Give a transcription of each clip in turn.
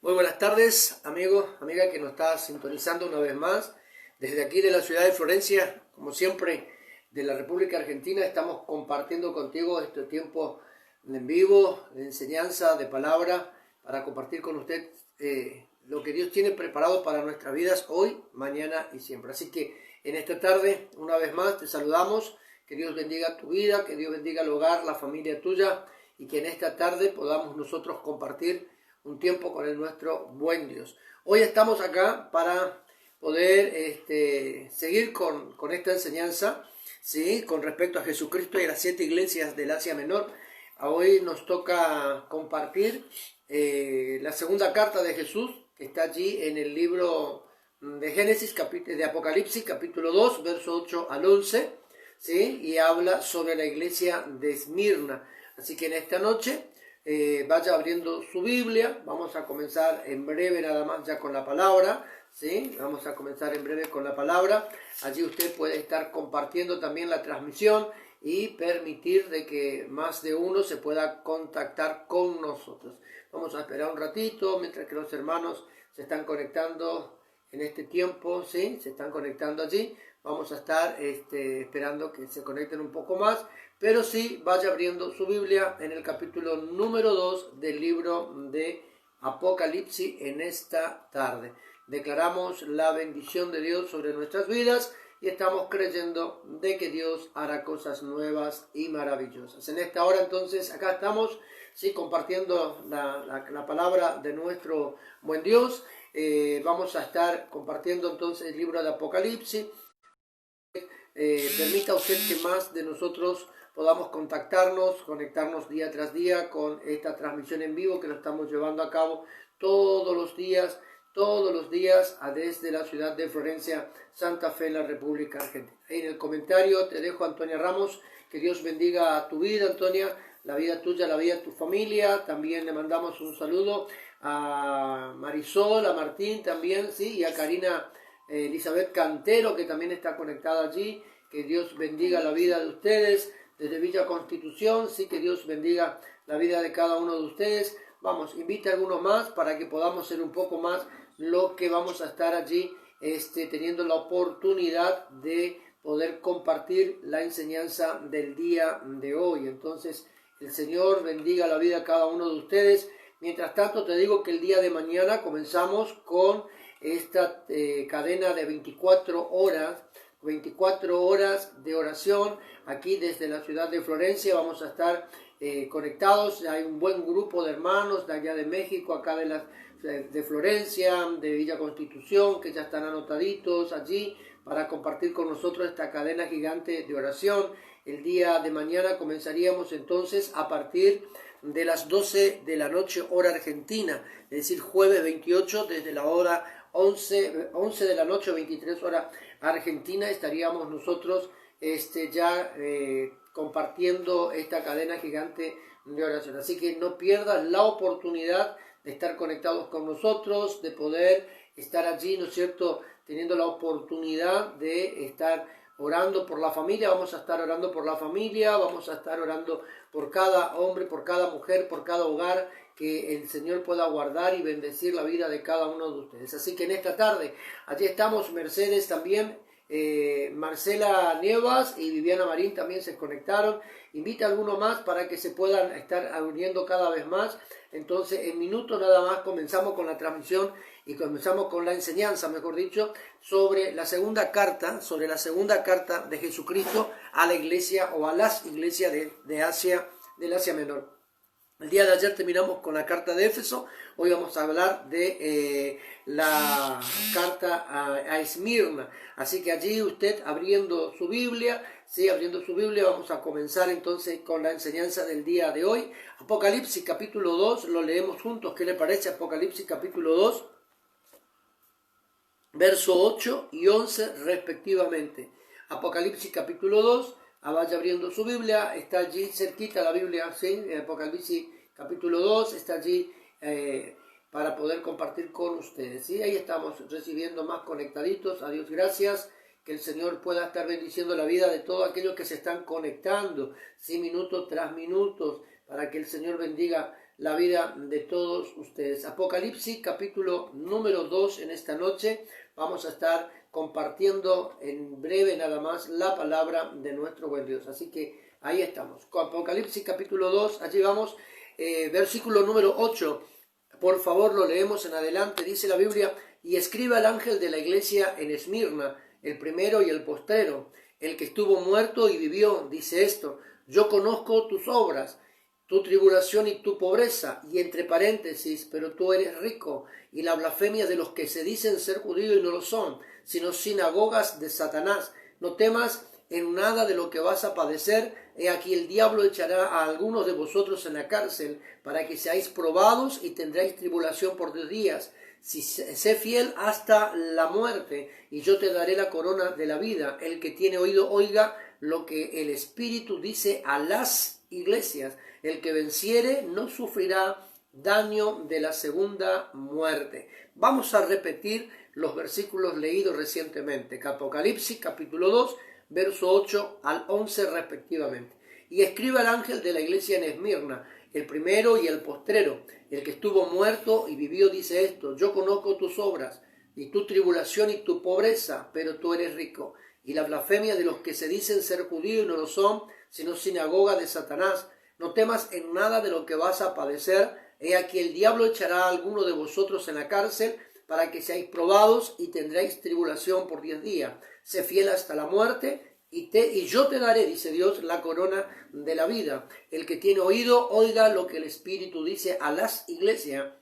Muy buenas tardes, amigo, amiga que nos está sintonizando una vez más. Desde aquí de la ciudad de Florencia, como siempre, de la República Argentina, estamos compartiendo contigo este tiempo en vivo, de enseñanza, de palabra, para compartir con usted lo que Dios tiene preparado para nuestras vidas hoy, mañana y siempre. Así que en esta tarde, una vez más, te saludamos. Que Dios bendiga tu vida, que Dios bendiga el hogar, la familia tuya, y que en esta tarde podamos nosotros compartir un tiempo con nuestro buen Dios. Hoy estamos acá para poder seguir con esta enseñanza, ¿sí? Con respecto a Jesucristo y a las 7 iglesias del Asia Menor. Hoy nos toca compartir la segunda carta de Jesús, que está allí en el libro de Génesis, de Apocalipsis, capítulo 2, verso 8 al 11, ¿sí? Y habla sobre la iglesia de Esmirna. Así que en esta noche vaya abriendo su Biblia. Vamos a comenzar en breve nada más ya con la palabra, ¿sí? Vamos a comenzar en breve con la palabra. Allí usted puede estar compartiendo también la transmisión y permitir de que más de uno se pueda contactar con nosotros. Vamos a esperar un ratito mientras que los hermanos se están conectando en este tiempo, ¿sí? Se están conectando allí. Vamos a estar esperando que se conecten un poco más, pero sí vaya abriendo su Biblia en el capítulo número 2 del libro de Apocalipsis en esta tarde. Declaramos la bendición de Dios sobre nuestras vidas y estamos creyendo de que Dios hará cosas nuevas y maravillosas. En esta hora entonces acá estamos, sí, compartiendo la palabra de nuestro buen Dios. Vamos a estar compartiendo entonces el libro de Apocalipsis. Permita usted que más de nosotros podamos conectarnos día tras día con esta transmisión en vivo que lo estamos llevando a cabo todos los días desde la ciudad de Florencia, Santa Fe, en la República Argentina. En el comentario te dejo a Antonia Ramos. Que Dios bendiga tu vida, Antonia, la vida tuya, la vida de tu familia. También le mandamos un saludo a Marisol, a Martín también, sí, y a Karina Elizabeth Cantero, que también está conectada allí. Que Dios bendiga la vida de ustedes desde Villa Constitución, sí, que Dios bendiga la vida de cada uno de ustedes. Vamos, invite a alguno más para que podamos ser un poco más lo que vamos a estar allí teniendo la oportunidad de poder compartir la enseñanza del día de hoy. Entonces, el Señor bendiga la vida de cada uno de ustedes. Mientras tanto, te digo que el día de mañana comenzamos con esta cadena de 24 horas de oración aquí desde la ciudad de Florencia. Vamos a estar conectados. Hay un buen grupo de hermanos de allá de México, acá de Florencia, de Villa Constitución, que ya están anotaditos allí para compartir con nosotros esta cadena gigante de oración. El día de mañana comenzaríamos entonces a partir de las 12 de la noche hora argentina, es decir, jueves 28 desde la hora 11 de la noche, 23 horas argentina, estaríamos nosotros ya compartiendo esta cadena gigante de oración. Así que no pierdas la oportunidad de estar conectados con nosotros, de poder estar allí, ¿no es cierto?, teniendo la oportunidad de estar orando por la familia. Vamos a estar orando por la familia, vamos a estar orando por cada hombre, por cada mujer, por cada hogar, que el Señor pueda guardar y bendecir la vida de cada uno de ustedes. Así que en esta tarde, allí estamos, Mercedes también, Marcela Nievas y Viviana Marín también se conectaron. Invita a alguno más para que se puedan estar uniendo cada vez más. Entonces, en minutos nada más comenzamos con la transmisión y comenzamos con la enseñanza, mejor dicho, sobre la segunda carta de Jesucristo a la iglesia o a las iglesias del Asia Menor. El día de ayer terminamos con la carta de Éfeso. Hoy vamos a hablar de la carta a Esmirna. Así que allí usted abriendo su Biblia, vamos a comenzar entonces con la enseñanza del día de hoy. Apocalipsis capítulo 2, lo leemos juntos. ¿Qué le parece? Apocalipsis capítulo 2, verso 8 y 11 respectivamente. Apocalipsis capítulo 2. Vaya abriendo su Biblia, está allí cerquita la Biblia, ¿sí? Apocalipsis capítulo 2, está allí para poder compartir con ustedes, ¿sí? Ahí estamos recibiendo más conectaditos. A Dios gracias, que el Señor pueda estar bendiciendo la vida de todos aquellos que se están conectando, ¿sí? Minutos tras minutos, para que el Señor bendiga la vida de todos ustedes. Apocalipsis capítulo número 2 en esta noche. Vamos a estar compartiendo en breve nada más la palabra de nuestro buen Dios. Así que ahí estamos. Apocalipsis capítulo 2, allí vamos, versículo número 8. Por favor, lo leemos en adelante. Dice la Biblia: y escribe al ángel de la iglesia en Esmirna, el primero y el postrero, el que estuvo muerto y vivió, dice esto: yo conozco tus obras, tu tribulación y tu pobreza, y entre paréntesis, pero tú eres rico, y la blasfemia de los que se dicen ser judíos y no lo son, sino sinagogas de Satanás. No temas en nada de lo que vas a padecer. He aquí el diablo echará a algunos de vosotros en la cárcel, para que seáis probados y tendréis tribulación por 2 días. Sé fiel hasta la muerte, y yo te daré la corona de la vida. El que tiene oído, oiga lo que el Espíritu dice a las iglesias. El que venciere no sufrirá daño de la segunda muerte. Vamos a repetir los versículos leídos recientemente. Apocalipsis capítulo 2, verso 8 al 11 respectivamente. Y escribe al ángel de la iglesia en Esmirna, el primero y el postrero, el que estuvo muerto y vivió, dice esto: yo conozco tus obras, y tu tribulación y tu pobreza, pero tú eres rico, y la blasfemia de los que se dicen ser judíos y no lo son, sino sinagoga de Satanás. No temas en nada de lo que vas a padecer. He aquí el diablo echará a alguno de vosotros en la cárcel, para que seáis probados y tendréis tribulación por 10 días. Sé fiel hasta la muerte, y yo te daré, dice Dios, la corona de la vida. El que tiene oído, oiga lo que el Espíritu dice a las iglesias.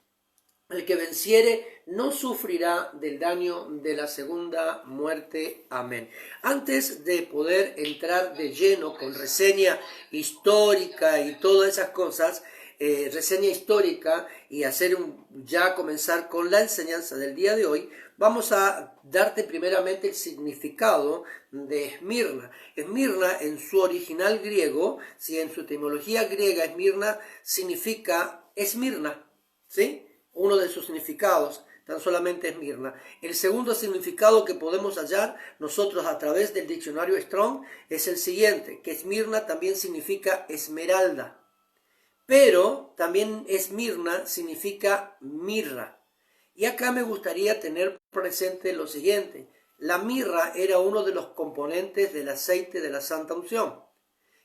El que venciere no sufrirá del daño de la segunda muerte. Amén. Antes de poder entrar de lleno con reseña histórica y todas esas cosas, reseña histórica, y ya comenzar con la enseñanza del día de hoy, vamos a darte primeramente el significado de Esmirna. Esmirna, en su original griego, en su etimología griega, Esmirna significa Esmirna, ¿sí? Uno de sus significados, tan solamente Esmirna. El segundo significado que podemos hallar nosotros a través del diccionario Strong es el siguiente: que Esmirna también significa esmeralda. Pero también Esmirna significa mirra. Y acá me gustaría tener presente lo siguiente: la mirra era uno de los componentes del aceite de la Santa Unción.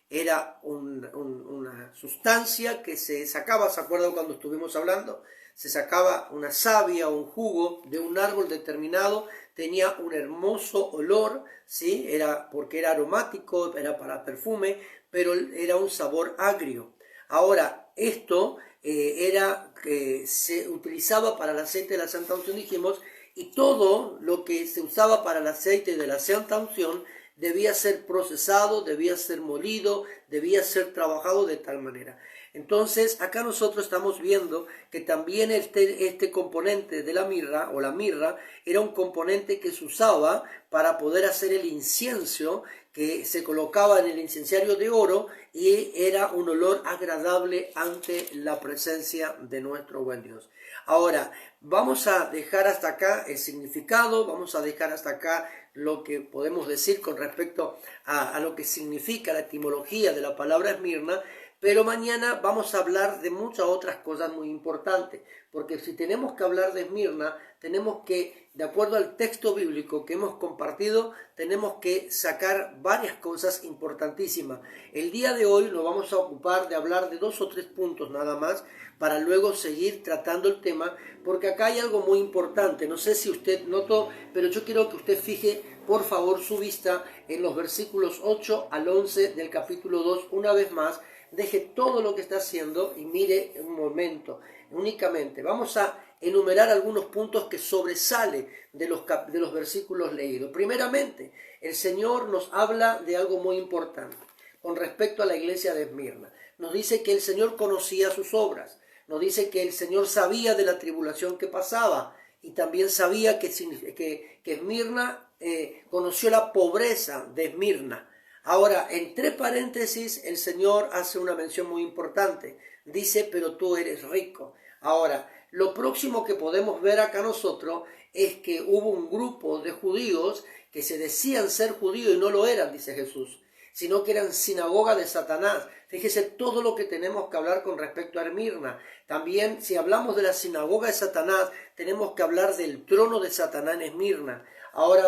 Era una sustancia que se sacaba, ¿se acuerdan cuando estuvimos hablando? Se sacaba una savia o un jugo de un árbol determinado, tenía un hermoso olor, ¿sí? Porque era aromático, era para perfume, pero era un sabor agrio. Ahora, esto se utilizaba para el aceite de la Santa Unción, dijimos, y todo lo que se usaba para el aceite de la Santa Unción debía ser procesado, debía ser molido, debía ser trabajado de tal manera. Entonces, acá nosotros estamos viendo que también este componente de la mirra, o la mirra, era un componente que se usaba para poder hacer el incienso, que se colocaba en el incenciario de oro, y era un olor agradable ante la presencia de nuestro buen Dios. Ahora, vamos a dejar hasta acá el significado, vamos a dejar hasta acá lo que podemos decir con respecto a lo que significa la etimología de la palabra Esmirna, pero mañana vamos a hablar de muchas otras cosas muy importantes, porque si tenemos que hablar de Esmirna, tenemos que, de acuerdo al texto bíblico que hemos compartido, tenemos que sacar varias cosas importantísimas. El día de hoy nos vamos a ocupar de hablar de 2 o 3 puntos nada más, para luego seguir tratando el tema, porque acá hay algo muy importante. No sé si usted notó, pero yo quiero que usted fije, por favor, su vista en los versículos 8 al 11 del capítulo 2, una vez más. Deje todo lo que está haciendo y mire un momento únicamente. Vamos a enumerar algunos puntos que sobresalen de los versículos leídos. Primeramente, el Señor nos habla de algo muy importante con respecto a la iglesia de Esmirna. Nos dice que el Señor conocía sus obras. Nos dice que el Señor sabía de la tribulación que pasaba, y también sabía que Esmirna conoció la pobreza de Esmirna. Ahora, entre paréntesis, el Señor hace una mención muy importante. Dice: pero tú eres rico. Ahora, lo próximo que podemos ver acá nosotros es que hubo un grupo de judíos que se decían ser judíos y no lo eran, dice Jesús. sino que eran sinagoga de Satanás. Fíjese todo lo que tenemos que hablar con respecto a Esmirna. También, si hablamos de la sinagoga de Satanás, tenemos que hablar del trono de Satanás en Esmirna. Ahora,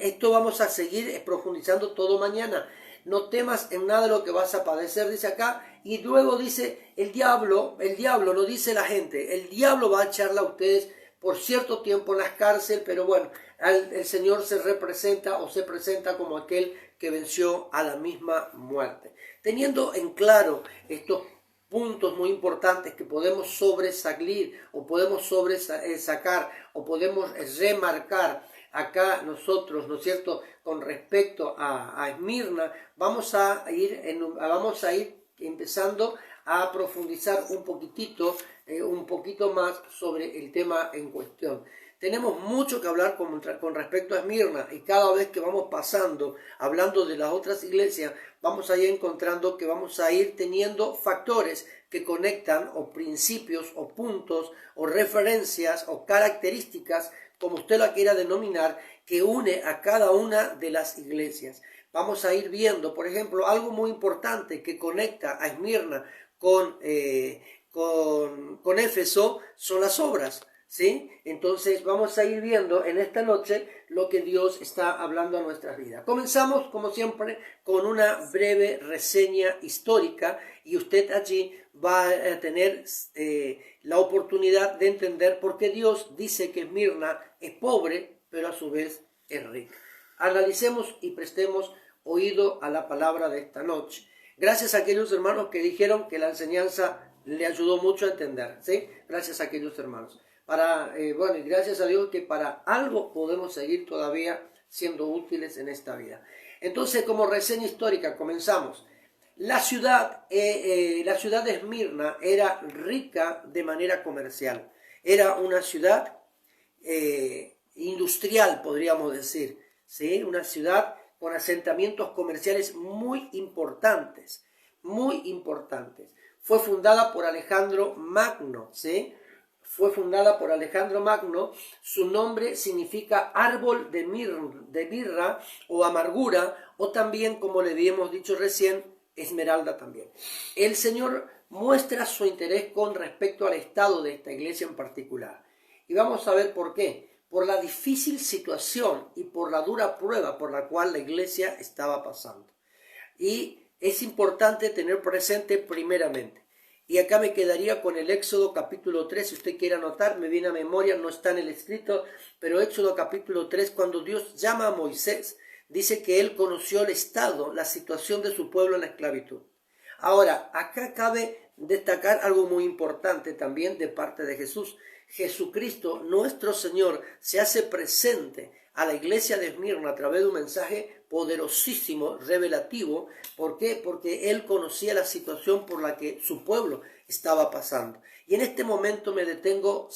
esto vamos a seguir profundizando todo mañana. No temas en nada de lo que vas a padecer, dice acá. Y luego dice, el diablo, no dice la gente, el diablo va a echarla a ustedes por cierto tiempo en las cárceles, pero bueno, el Señor se presenta como aquel que venció a la misma muerte. Teniendo en claro estos puntos muy importantes que podemos sobresalir o podemos sacar o podemos remarcar acá nosotros, ¿no es cierto?, con respecto a Esmirna, vamos a ir empezando a profundizar un poquito más sobre el tema en cuestión. Tenemos mucho que hablar con respecto a Esmirna, y cada vez que vamos pasando, hablando de las otras iglesias, vamos a ir encontrando que vamos a ir teniendo factores que conectan, o principios, o puntos, o referencias, o características, como usted la quiera denominar, que une a cada una de las iglesias. Vamos a ir viendo, por ejemplo, algo muy importante que conecta a Esmirna con Éfeso son las obras, ¿sí? Entonces vamos a ir viendo en esta noche lo que Dios está hablando a nuestras vidas. Comenzamos, como siempre, con una breve reseña histórica, y usted allí va a tener la oportunidad de entender por qué Dios dice que Esmirna es pobre, pero a su vez es rica. Analicemos y prestemos oído a la palabra de esta noche. Gracias a aquellos hermanos que dijeron que la enseñanza le ayudó mucho a entender, ¿sí? Gracias a aquellos hermanos. Y gracias a Dios que para algo podemos seguir todavía siendo útiles en esta vida. Entonces, como reseña histórica, comenzamos. La ciudad de Esmirna era rica de manera comercial. Era una ciudad industrial, podríamos decir, ¿sí? Una ciudad con asentamientos comerciales muy importantes, muy importantes. Fue fundada por Alejandro Magno, ¿sí? Fue fundada por Alejandro Magno. Su nombre significa árbol de mirra o amargura, o también, como le habíamos dicho recién, esmeralda también. El Señor muestra su interés con respecto al estado de esta iglesia en particular. Y vamos a ver por qué. Por la difícil situación y por la dura prueba por la cual la iglesia estaba pasando. Y es importante tener presente primeramente. Y acá me quedaría con el Éxodo capítulo 3, si usted quiere anotar, me viene a memoria, no está en el escrito, pero Éxodo capítulo 3, cuando Dios llama a Moisés, dice que él conoció el estado, la situación de su pueblo en la esclavitud. Ahora, acá cabe destacar algo muy importante también de parte de Jesús. Jesucristo, nuestro Señor, se hace presente a la iglesia de Esmirna a través de un mensaje poderosísimo, revelativo. ¿Por qué? Porque Él conocía la situación por la que su pueblo estaba pasando. Y en este momento me detengo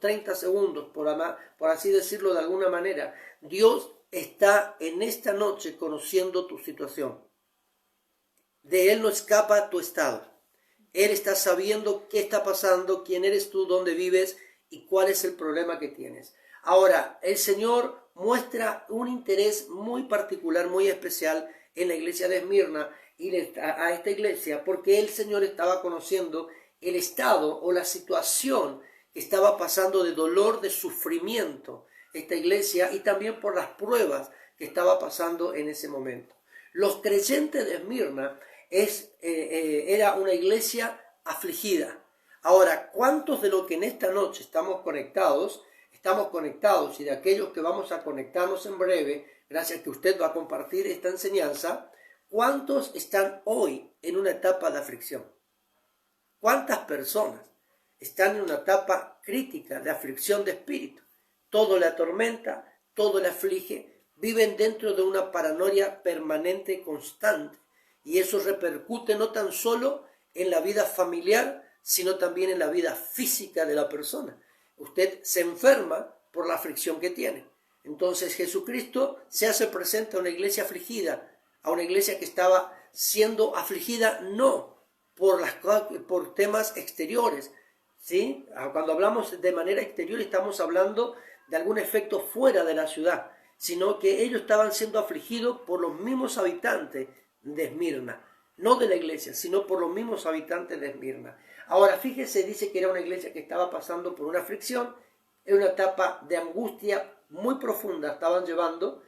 30 segundos, por así decirlo de alguna manera. Dios está en esta noche conociendo tu situación. De Él no escapa tu estado. Él está sabiendo qué está pasando, quién eres tú, dónde vives y cuál es el problema que tienes. Ahora, el Señor muestra un interés muy particular, muy especial en la iglesia de Esmirna y a esta iglesia, porque el Señor estaba conociendo el estado o la situación que estaba pasando de dolor, de sufrimiento esta iglesia, y también por las pruebas que estaba pasando en ese momento. Los creyentes de Esmirna era una iglesia afligida. Ahora, ¿cuántos de los que en esta noche estamos conectados, y de aquellos que vamos a conectarnos en breve, gracias a que usted va a compartir esta enseñanza, cuántos están hoy en una etapa de aflicción? ¿Cuántas personas están en una etapa crítica de aflicción de espíritu? Todo le atormenta, todo le aflige, viven dentro de una paranoia permanente y constante. Y eso repercute no tan solo en la vida familiar, sino también en la vida física de la persona. Usted se enferma por la aflicción que tiene. Entonces Jesucristo se hace presente a una iglesia afligida, a una iglesia que estaba siendo afligida no por temas exteriores, ¿sí? Cuando hablamos de manera exterior estamos hablando de algún efecto fuera de la ciudad, sino que ellos estaban siendo afligidos por los mismos habitantes de Esmirna, no de la iglesia, sino por los mismos habitantes de Esmirna. Ahora, fíjese, dice que era una iglesia que estaba pasando por una aflicción, en una etapa de angustia muy profunda estaban llevando,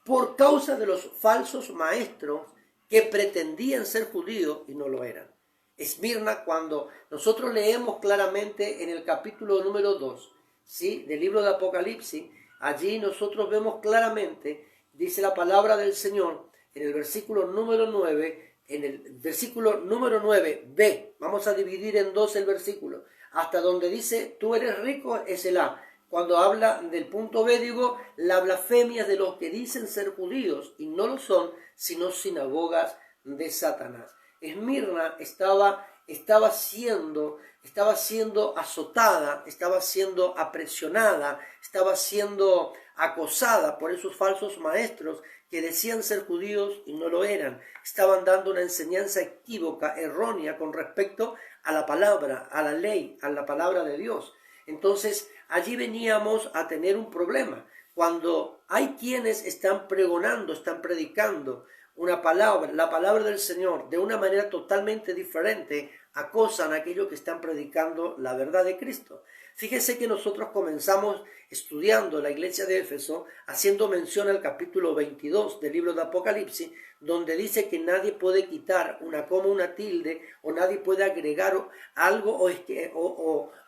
por causa de los falsos maestros que pretendían ser judíos y no lo eran. Esmirna, cuando nosotros leemos claramente en el capítulo número 2, ¿sí?, del libro de Apocalipsis, allí nosotros vemos claramente, dice la palabra del Señor, en el versículo número 9, en el versículo número 9b, vamos a dividir en dos el versículo, hasta donde dice, tú eres rico, es el A. Cuando habla del punto B, digo, la blasfemia de los que dicen ser judíos y no lo son, sino sinagogas de Satanás. Esmirna estaba siendo azotada, estaba siendo apresionada, estaba siendo acosada por esos falsos maestros que decían ser judíos y no lo eran. Estaban dando una enseñanza equívoca, errónea con respecto a la palabra, a la ley, a la palabra de Dios. Entonces, allí veníamos a tener un problema. Cuando hay quienes están pregonando, están predicando una palabra, la palabra del Señor, de una manera totalmente diferente, acosan a aquellos que están predicando la verdad de Cristo. Fíjese que nosotros comenzamos estudiando la iglesia de Éfeso, haciendo mención al capítulo 22 del libro de Apocalipsis, donde dice que nadie puede quitar una coma, una tilde, o nadie puede agregar algo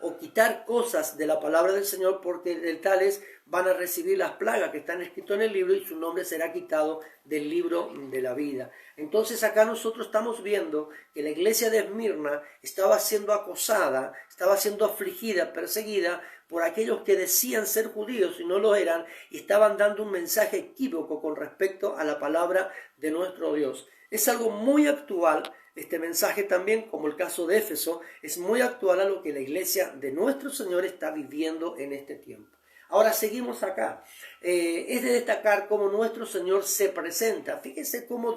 o quitar cosas de la palabra del Señor, porque de tales van a recibir las plagas que están escritas en el libro y su nombre será quitado del libro de la vida. Entonces acá nosotros estamos viendo que la iglesia de Esmirna estaba siendo acosada, estaba siendo afligida, perseguida por aquellos que decían ser judíos y no lo eran, y estaban dando un mensaje equívoco con respecto a la palabra de nuestro Dios. Es algo muy actual, este mensaje también, como el caso de Éfeso, es muy actual a lo que la iglesia de nuestro Señor está viviendo en este tiempo. Ahora seguimos acá. Es de destacar cómo nuestro Señor se presenta. Fíjense cómo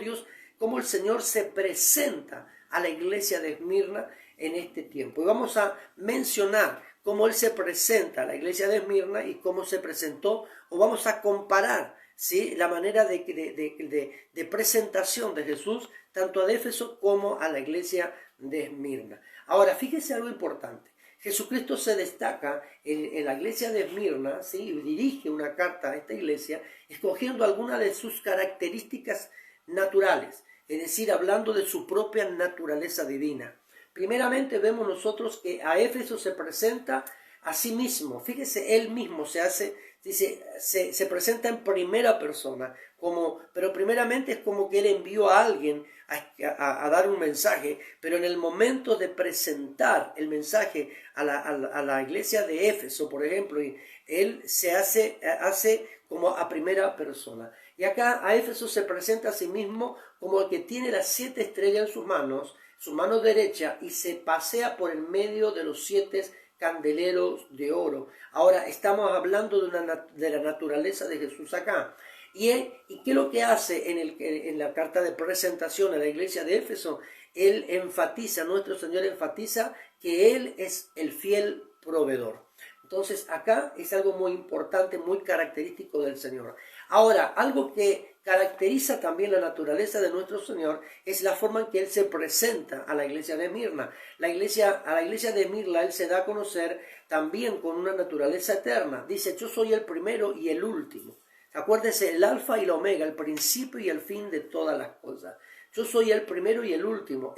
el Señor se presenta a la iglesia de Esmirna en este tiempo. Y vamos a mencionar cómo Él se presenta a la iglesia de Esmirna y cómo se presentó, o vamos a comparar, ¿sí?, la manera de presentación de Jesús tanto a Éfeso como a la iglesia de Esmirna. Ahora, fíjese algo importante. Jesucristo se destaca en la iglesia de Esmirna, ¿sí?, y dirige una carta a esta iglesia escogiendo algunas de sus características naturales, es decir, hablando de su propia naturaleza divina. Primeramente vemos nosotros que a Éfeso se presenta a sí mismo. Fíjese, él mismo se presenta en primera persona, pero primeramente es como que él envió a alguien a dar un mensaje, pero en el momento de presentar el mensaje a la iglesia de Éfeso, por ejemplo, él se hace como a primera persona. Y acá a Éfeso se presenta a sí mismo como el que tiene las 7 estrellas en sus manos, su mano derecha, y se pasea por el medio de los 7 candeleros de oro. Ahora estamos hablando de la naturaleza de Jesús acá. ¿Y qué es lo que hace en la carta de presentación a la iglesia de Éfeso? Nuestro Señor enfatiza que Él es el fiel proveedor. Entonces acá es algo muy importante, muy característico del Señor. Ahora, algo que caracteriza también la naturaleza de nuestro Señor es la forma en que Él se presenta a la iglesia de Esmirna. A la iglesia de Esmirna Él se da a conocer también con una naturaleza eterna. Dice, yo soy el primero y el último. Acuérdense, el alfa y el omega, el principio y el fin de todas las cosas. Yo soy el primero y el último.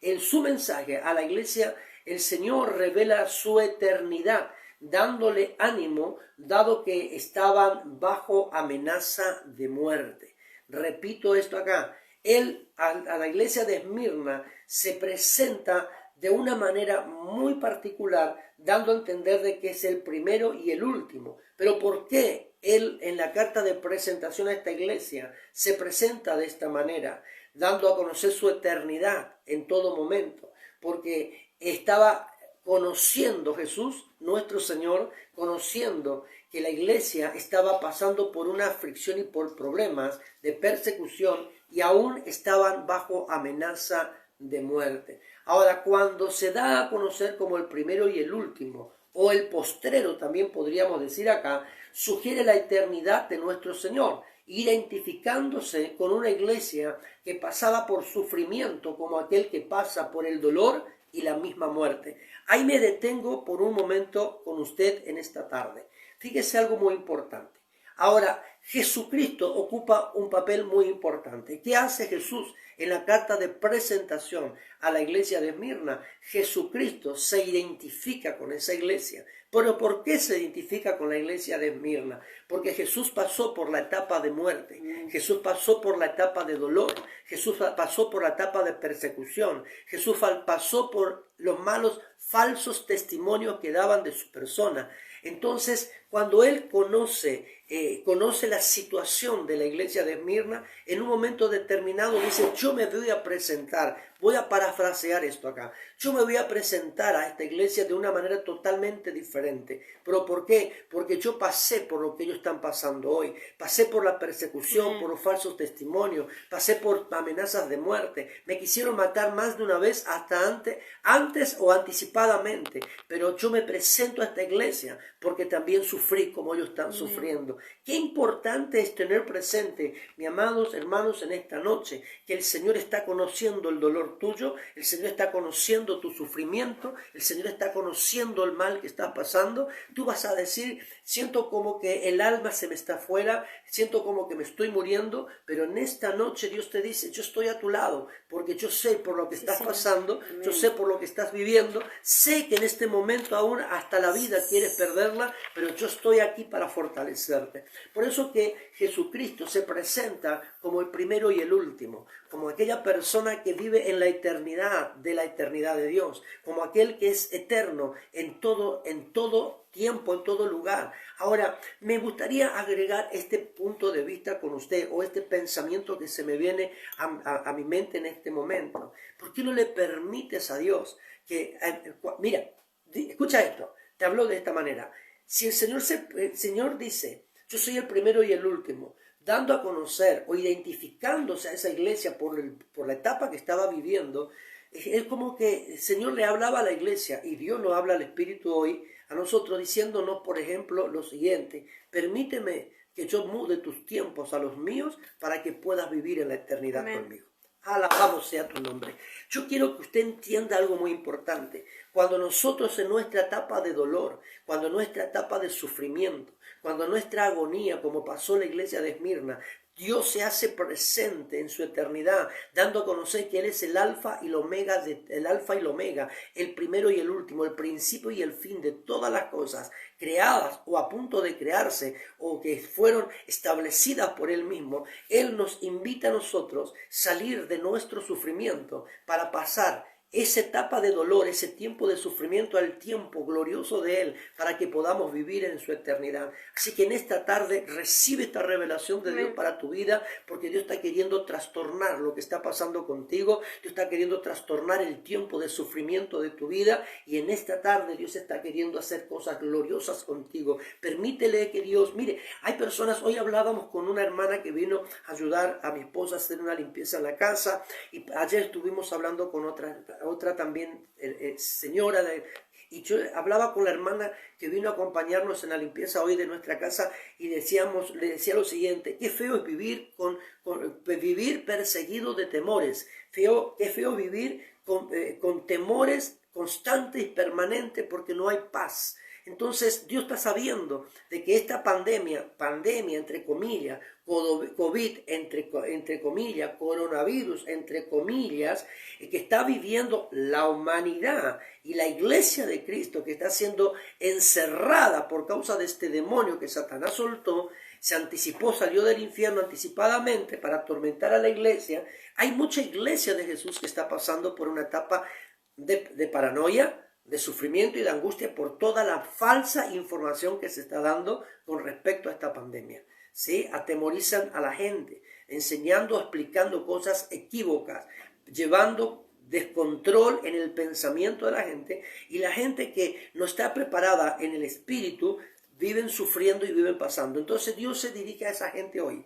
En su mensaje a la iglesia, el Señor revela su eternidad, dándole ánimo, dado que estaban bajo amenaza de muerte. Repito esto acá. Él a la iglesia de Esmirna se presenta de una manera muy particular, dando a entender de que es el primero y el último. Pero ¿por qué Él en la carta de presentación a esta iglesia se presenta de esta manera? Dando a conocer su eternidad en todo momento. Porque estaba conociendo Jesús, nuestro Señor, conociendo que la iglesia estaba pasando por una aflicción y por problemas de persecución y aún estaban bajo amenaza de muerte. Ahora, cuando se da a conocer como el primero y el último, o el postrero, también podríamos decir acá, sugiere la eternidad de nuestro Señor, identificándose con una iglesia que pasaba por sufrimiento como aquel que pasa por el dolor y la misma muerte. Ahí me detengo por un momento con usted en esta tarde. Fíjese algo muy importante. Ahora, Jesucristo ocupa un papel muy importante. ¿Qué hace Jesús en la carta de presentación a la iglesia de Esmirna? Jesucristo se identifica con esa iglesia. ¿Pero por qué se identifica con la iglesia de Esmirna? Porque Jesús pasó por la etapa de muerte, Jesús pasó por la etapa de dolor, Jesús pasó por la etapa de persecución, Jesús pasó por los malos falsos testimonios que daban de su persona. Entonces, cuando él conoce la situación de la iglesia de Esmirna, en un momento determinado dice, yo me voy a presentar, voy a parafrasear esto acá, yo me voy a presentar a esta iglesia de una manera totalmente diferente. ¿Pero por qué? Porque yo pasé por lo que ellos están pasando hoy, pasé por la persecución, por los falsos testimonios, pasé por amenazas de muerte, me quisieron matar más de una vez, hasta antes o anticipadamente, pero yo me presento a esta iglesia porque también sufrí como ellos están sufriendo. Qué importante es tener presente, mis amados hermanos, en esta noche, que el Señor está conociendo el dolor tuyo, el Señor está conociendo tu sufrimiento, el Señor está conociendo el mal que estás pasando. Tú vas a decir, siento como que el alma se me está afuera, siento como que me estoy muriendo, pero en esta noche Dios te dice, yo estoy a tu lado, porque yo sé por lo que estás pasando, yo sé por lo que estás viviendo, sé que en este momento aún hasta la vida quieres perderla, pero yo estoy aquí para fortalecerte. Por eso que Jesucristo se presenta como el primero y el último, como aquella persona que vive en la eternidad de Dios, como aquel que es eterno en todo tiempo, en todo lugar. Ahora, me gustaría agregar este punto de vista con usted, o este pensamiento que se me viene a mi mente en este momento. ¿Por qué no le permites a Dios que... mira, escucha esto, te hablo de esta manera. Si el Señor dice, yo soy el primero y el último, dando a conocer o identificándose a esa iglesia por la etapa que estaba viviendo, es como que el Señor le hablaba a la iglesia, y Dios nos habla al Espíritu hoy, a nosotros, diciéndonos, por ejemplo, lo siguiente: permíteme que yo mude tus tiempos a los míos para que puedas vivir en la eternidad conmigo. Alabado sea tu nombre. Yo quiero que usted entienda algo muy importante. Cuando nosotros en nuestra etapa de dolor, cuando en nuestra etapa de sufrimiento, cuando en nuestra agonía, como pasó en la iglesia de Esmirna, Dios se hace presente en su eternidad, dando a conocer que Él es el alfa y el omega, el primero y el último, el principio y el fin de todas las cosas creadas o a punto de crearse o que fueron establecidas por Él mismo. Él nos invita a nosotros salir de nuestro sufrimiento para pasar esa etapa de dolor, ese tiempo de sufrimiento al tiempo glorioso de Él, para que podamos vivir en su eternidad. Así que en esta tarde recibe esta revelación de Dios para tu vida, porque Dios está queriendo trastornar lo que está pasando contigo, Dios está queriendo trastornar el tiempo de sufrimiento de tu vida, y en esta tarde Dios está queriendo hacer cosas gloriosas contigo. Permítele que Dios, mire, hay personas, hoy hablábamos con una hermana que vino a ayudar a mi esposa a hacer una limpieza en la casa, y ayer estuvimos hablando con otra también señora, y yo hablaba con la hermana que vino a acompañarnos en la limpieza hoy de nuestra casa, y le decía lo siguiente: qué feo es vivir vivir perseguido de temores, qué feo vivir con temores constantes y permanentes, porque no hay paz. Entonces Dios está sabiendo de que esta pandemia entre comillas, COVID entre comillas, coronavirus entre comillas, que está viviendo la humanidad y la iglesia de Cristo, que está siendo encerrada por causa de este demonio que Satanás soltó, se anticipó, salió del infierno anticipadamente para atormentar a la iglesia. Hay mucha iglesia de Jesús que está pasando por una etapa de paranoia, de sufrimiento y de angustia por toda la falsa información que se está dando con respecto a esta pandemia. ¿Sí? Atemorizan a la gente, enseñando, explicando cosas equívocas, llevando descontrol en el pensamiento de la gente, y la gente que no está preparada en el espíritu viven sufriendo y viven pasando. Entonces Dios se dirige a esa gente hoy,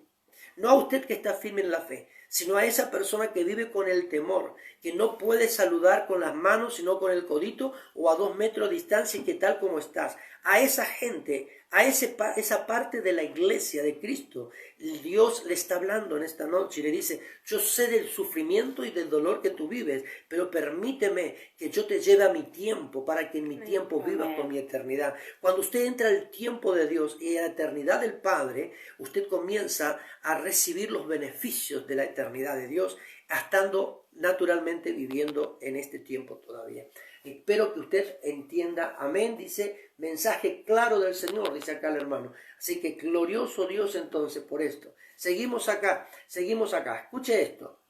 no a usted que está firme en la fe, sino a esa persona que vive con el temor, que no puede saludar con las manos, sino con el codito o a 2 metros de distancia y que tal como estás. A esa gente, a esa parte de la iglesia de Cristo, Dios le está hablando en esta noche y le dice, yo sé del sufrimiento y del dolor que tú vives, pero permíteme que yo te lleve a mi tiempo para que en mi tiempo vivas con mi eternidad. Cuando usted entra al tiempo de Dios y a la eternidad del Padre, usted comienza a recibir los beneficios de la eternidad de Dios, estando naturalmente viviendo en este tiempo todavía. Espero que usted entienda, amén, dice, mensaje claro del Señor, dice acá el hermano. Así que glorioso Dios entonces por esto. Seguimos acá. Escuche esto.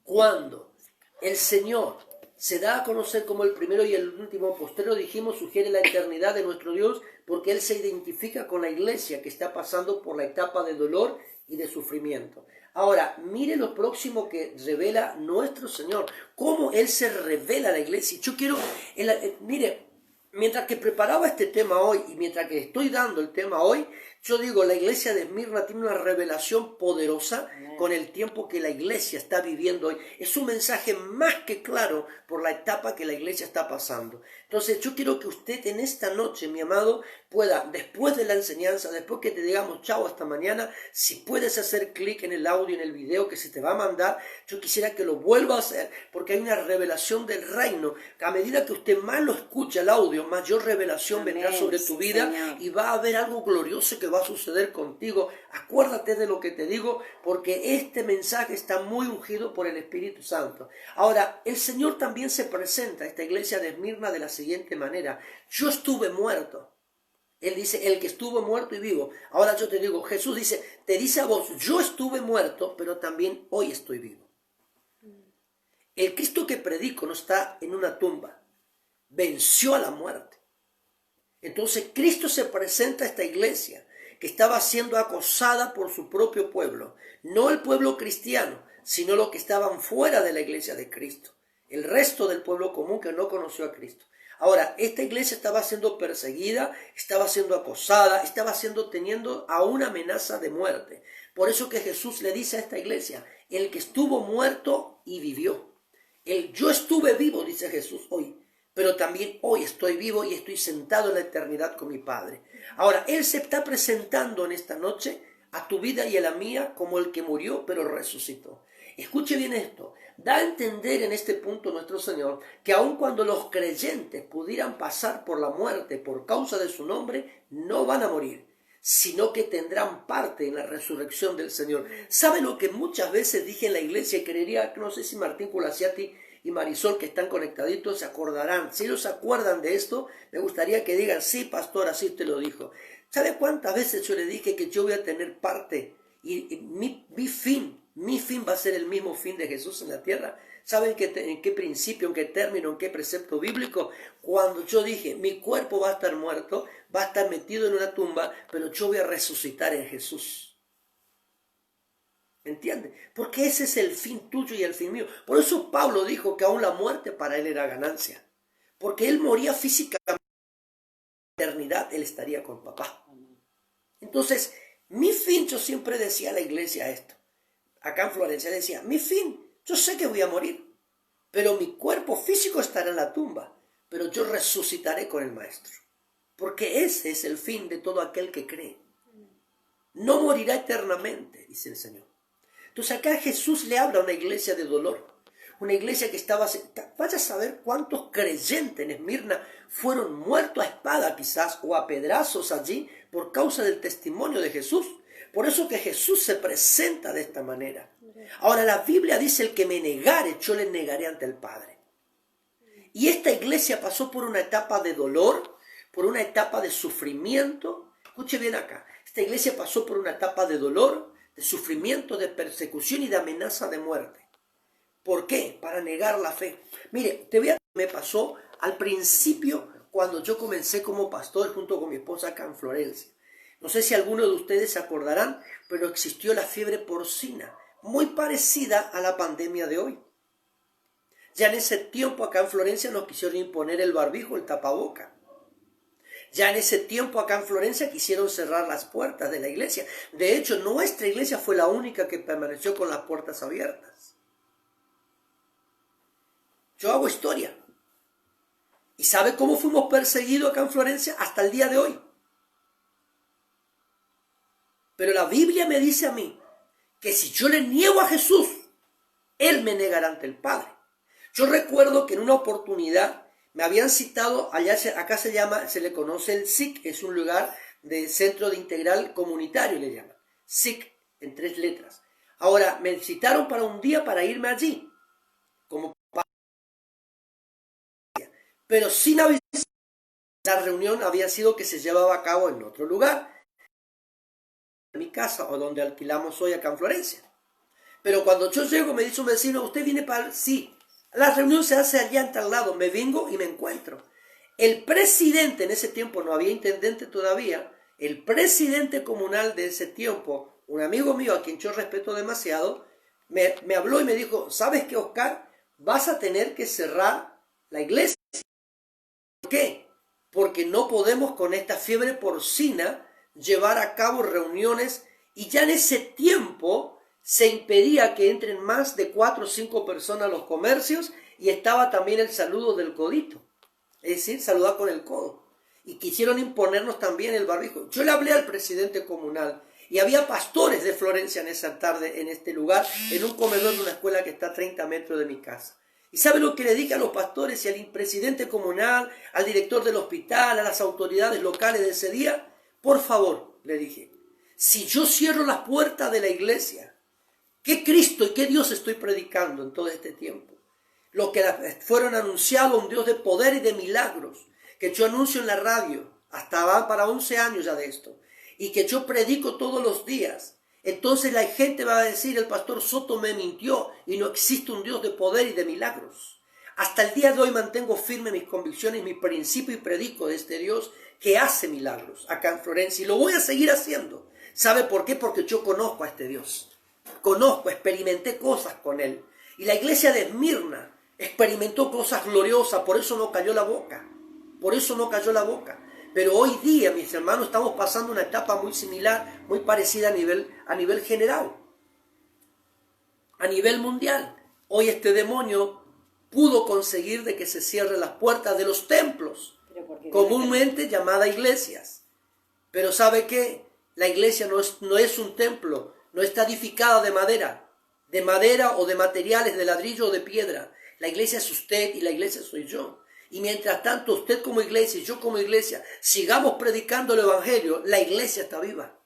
Cuando el Señor se da a conocer como el primero y el último postrero, dijimos, sugiere la eternidad de nuestro Dios, porque Él se identifica con la iglesia que está pasando por la etapa de dolor y de sufrimiento. Ahora, mire lo próximo que revela nuestro Señor, cómo Él se revela a la iglesia. Yo quiero, mire, mientras que preparaba este tema hoy y mientras que estoy dando el tema hoy, yo digo, la iglesia de Esmirna tiene una revelación poderosa con el tiempo que la iglesia está viviendo hoy. Es un mensaje más que claro por la etapa que la iglesia está pasando. Entonces yo quiero que usted en esta noche, mi amado, pueda, después de la enseñanza, después que te digamos chao hasta mañana, si puedes hacer clic en el audio, en el video que se te va a mandar, yo quisiera que lo vuelva a hacer, porque hay una revelación del reino, que a medida que usted más lo escucha el audio, mayor revelación vendrá sobre tu vida, Señor. Y va a haber algo glorioso que va a suceder contigo. Acuérdate de lo que te digo, porque este mensaje está muy ungido por el Espíritu Santo. Ahora, el Señor también se presenta a esta iglesia de Esmirna de la siguiente manera: yo estuve muerto. Él dice, el que estuvo muerto y vivo. Ahora yo te digo, Jesús dice, te dice a vos, yo estuve muerto, pero también hoy estoy vivo. El Cristo que predico no está en una tumba, venció a la muerte. Entonces Cristo se presenta a esta iglesia que estaba siendo acosada por su propio pueblo, no el pueblo cristiano, sino los que estaban fuera de la iglesia de Cristo, el resto del pueblo común que no conoció a Cristo. Ahora, esta iglesia estaba siendo perseguida, estaba siendo acosada, estaba teniendo a una amenaza de muerte. Por eso que Jesús le dice a esta iglesia, el que estuvo muerto y vivió. Yo estuve vivo, dice Jesús hoy, pero también hoy estoy vivo y estoy sentado en la eternidad con mi Padre. Ahora, Él se está presentando en esta noche a tu vida y a la mía como el que murió pero resucitó. Escuche bien esto, da a entender en este punto nuestro Señor que aun cuando los creyentes pudieran pasar por la muerte por causa de su nombre, no van a morir, sino que tendrán parte en la resurrección del Señor. ¿Sabe lo que muchas veces dije en la iglesia? Y creería, no sé si Martín Culasiati y Marisol, que están conectaditos, se acordarán. Si ellos se acuerdan de esto, me gustaría que digan, sí, pastor, así te lo dijo. ¿Sabe cuántas veces yo le dije que yo voy a tener parte? Y mi fin va a ser el mismo fin de Jesús en la tierra. ¿Saben en qué principio, en qué término, en qué precepto bíblico? Cuando yo dije, mi cuerpo va a estar muerto, va a estar metido en una tumba, pero yo voy a resucitar en Jesús. ¿Entiende? Porque ese es el fin tuyo y el fin mío. Por eso Pablo dijo que aún la muerte para él era ganancia. Porque él moría físicamente. En la eternidad él estaría con papá. Entonces, mi fin, yo siempre decía a la iglesia esto. Acá en Florencia decía, mi fin, yo sé que voy a morir, pero mi cuerpo físico estará en la tumba, pero yo resucitaré con el Maestro. Porque ese es el fin de todo aquel que cree. No morirá eternamente, dice el Señor. Entonces acá Jesús le habla a una iglesia de dolor, una iglesia que estaba... Vaya a saber cuántos creyentes en Esmirna fueron muertos a espada quizás o a pedrazos allí por causa del testimonio de Jesús. Por eso que Jesús se presenta de esta manera. Ahora la Biblia dice, el que me negare, yo le negaré ante el Padre. Y esta iglesia pasó por una etapa de dolor, por una etapa de sufrimiento. Escuche bien acá, esta iglesia pasó por una etapa de dolor, de sufrimiento, de persecución y de amenaza de muerte. ¿Por qué? Para negar la fe. Mire, te voy a... Me pasó al principio cuando yo comencé como pastor junto con mi esposa acá en Florencia. No sé si alguno de ustedes se acordarán, pero existió la fiebre porcina, muy parecida a la pandemia de hoy. Ya en ese tiempo acá en Florencia nos quisieron imponer el barbijo, el tapaboca. Ya en ese tiempo acá en Florencia quisieron cerrar las puertas de la iglesia. De hecho, nuestra iglesia fue la única que permaneció con las puertas abiertas. Yo hago historia. ¿Y sabe cómo fuimos perseguidos acá en Florencia? Hasta el día de hoy. Pero la Biblia me dice a mí que si yo le niego a Jesús, Él me negará ante el Padre. Yo recuerdo que en una oportunidad me habían citado, acá se le conoce el SIC, es un lugar de centro de integral comunitario, le llaman. SIC, en 3 letras. Ahora, me citaron para un día para irme allí, como pero sin avisar. La reunión había sido que se llevaba a cabo en otro lugar, en mi casa o donde alquilamos hoy acá en Florencia. Pero cuando yo llego me dice un vecino, ¿usted viene para...? Sí, la reunión se hace allá en tal lado, me vengo y me encuentro. El presidente, en ese tiempo no había intendente todavía, el presidente comunal de ese tiempo, un amigo mío a quien yo respeto demasiado, me habló y me dijo, ¿sabes qué, Oscar? Vas a tener que cerrar la iglesia. ¿Por qué? Porque no podemos con esta fiebre porcina llevar a cabo reuniones y ya en ese tiempo se impedía que entren más de 4 o 5 personas a los comercios y estaba también el saludo del codito, es decir, saludar con el codo. Y quisieron imponernos también el barbijo. Yo le hablé al presidente comunal y había pastores de Florencia en esa tarde en este lugar, en un comedor de una escuela que está a 30 metros de mi casa. ¿Y sabe lo que le dije a los pastores y al presidente comunal, al director del hospital, a las autoridades locales de ese día? Por favor, le dije, si yo cierro las puertas de la iglesia, ¿qué Cristo y qué Dios estoy predicando en todo este tiempo? Lo que fueron anunciados, un Dios de poder y de milagros, que yo anuncio en la radio, hasta va para 11 años ya de esto, y que yo predico todos los días. Entonces la gente va a decir, el pastor Soto me mintió y no existe un Dios de poder y de milagros. Hasta el día de hoy mantengo firme mis convicciones, mis principios y predico de este Dios que hace milagros acá en Florencia y lo voy a seguir haciendo. ¿Sabe por qué? Porque yo conozco a este Dios. Conozco, experimenté cosas con Él. Y la iglesia de Esmirna experimentó cosas gloriosas, por eso no cayó la boca. Por eso no cayó la boca. Pero hoy día, mis hermanos, estamos pasando una etapa muy similar, muy parecida a nivel general, a nivel mundial. Hoy este demonio pudo conseguir de que se cierren las puertas de los templos, comúnmente llamadas iglesias. Pero ¿sabe qué? La iglesia no es un templo, no está edificada de madera o de materiales, de ladrillo o de piedra. La iglesia es usted y la iglesia soy yo. Y mientras tanto usted como iglesia y yo como iglesia sigamos predicando el evangelio, la iglesia está viva.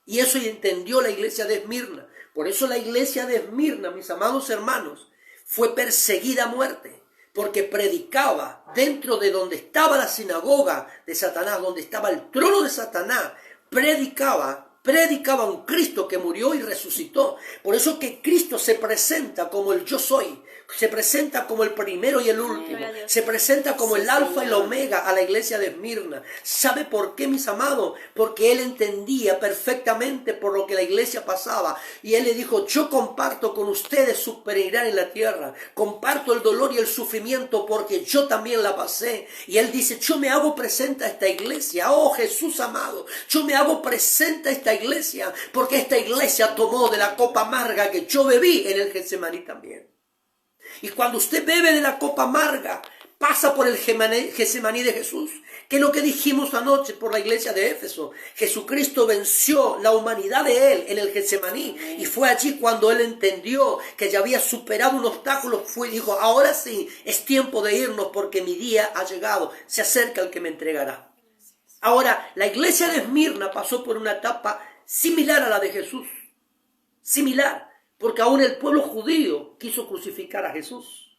Y eso entendió la iglesia de Esmirna. Por eso la iglesia de Esmirna, mis amados hermanos, fue perseguida a muerte. Porque predicaba dentro de donde estaba la sinagoga de Satanás, donde estaba el trono de Satanás, predicaba un Cristo que murió y resucitó. Por eso que Cristo se presenta como el yo soy, se presenta como el primero y el último, se presenta como el alfa y el omega a la iglesia de Esmirna. ¿Sabe por qué, mis amados? Porque Él entendía perfectamente por lo que la iglesia pasaba y Él le dijo, yo comparto con ustedes su peregrinar en la tierra, comparto el dolor y el sufrimiento porque yo también la pasé. Y Él dice, yo me hago presente a esta iglesia, oh Jesús amado, yo me hago presente a esta iglesia porque esta iglesia tomó de la copa amarga que yo bebí en el Getsemaní también. Y cuando usted bebe de la copa amarga, pasa por el Getsemaní de Jesús, que es lo que dijimos anoche por la iglesia de Éfeso. Jesucristo venció la humanidad de Él en el Getsemaní y fue allí cuando Él entendió que ya había superado un obstáculo, fue y dijo, ahora sí, es tiempo de irnos porque mi día ha llegado, se acerca el que me entregará. Ahora, la iglesia de Esmirna pasó por una etapa similar a la de Jesús, similar. Porque aún el pueblo judío quiso crucificar a Jesús.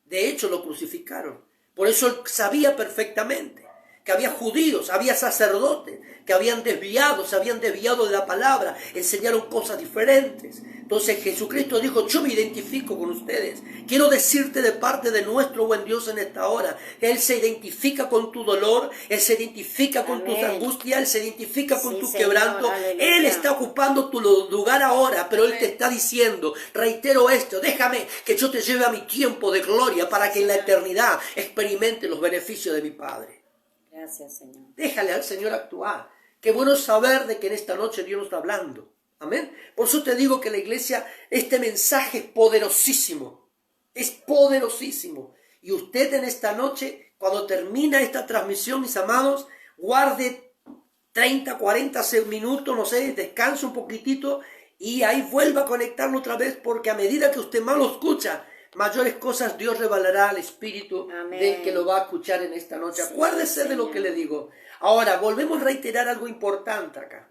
De hecho, lo crucificaron. Por eso él sabía perfectamente que había judíos, había sacerdotes que se habían desviado de la palabra, enseñaron cosas diferentes. Entonces Jesucristo dijo, yo me identifico con ustedes. Quiero decirte de parte de nuestro buen Dios en esta hora, que Él se identifica con tu dolor, Él se identifica con tus angustias, Él se identifica con tu quebranto. Él está ocupando tu lugar ahora, pero Él te está diciendo, reitero esto, déjame que yo te lleve a mi tiempo de gloria para que en la eternidad experimente los beneficios de mi Padre. Gracias, Señor. Déjale al Señor actuar. Qué bueno saber de que en esta noche Dios nos está hablando. Amén. Por eso te digo que la iglesia, este mensaje es poderosísimo. Es poderosísimo. Y usted en esta noche, cuando termina esta transmisión, mis amados, guarde 30, 40 minutos, no sé, descanse un poquitito y ahí vuelva a conectarlo otra vez, porque a medida que usted más lo escucha, mayores cosas Dios revelará al espíritu del que lo va a escuchar en esta noche. Sí, acuérdese de lo que le digo. Ahora, volvemos a reiterar algo importante acá.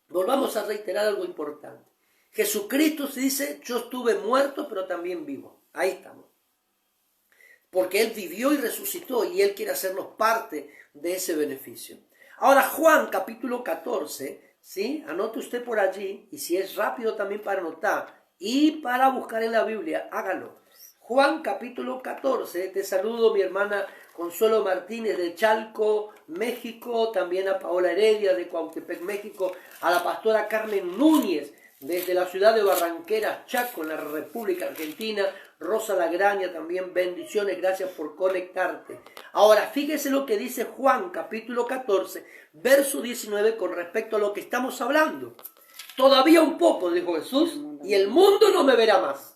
Volvamos a reiterar algo importante. Jesucristo se dice, yo estuve muerto, pero también vivo. Ahí estamos. Porque Él vivió y resucitó y Él quiere hacernos parte de ese beneficio. Ahora, Juan capítulo 14, ¿sí? Anote usted por allí, y si es rápido también para anotar y para buscar en la Biblia, hágalo. Juan capítulo 14, te saludo mi hermana Consuelo Martínez de Chalco, México, también a Paola Heredia de Cuautepec, México, a la pastora Carmen Núñez desde la ciudad de Barranqueras, Chaco, en la República Argentina, Rosa Lagraña también, bendiciones, gracias por conectarte. Ahora, fíjese lo que dice Juan capítulo 14, verso 19 con respecto a lo que estamos hablando. Todavía un poco, dijo Jesús, y el mundo no me verá más.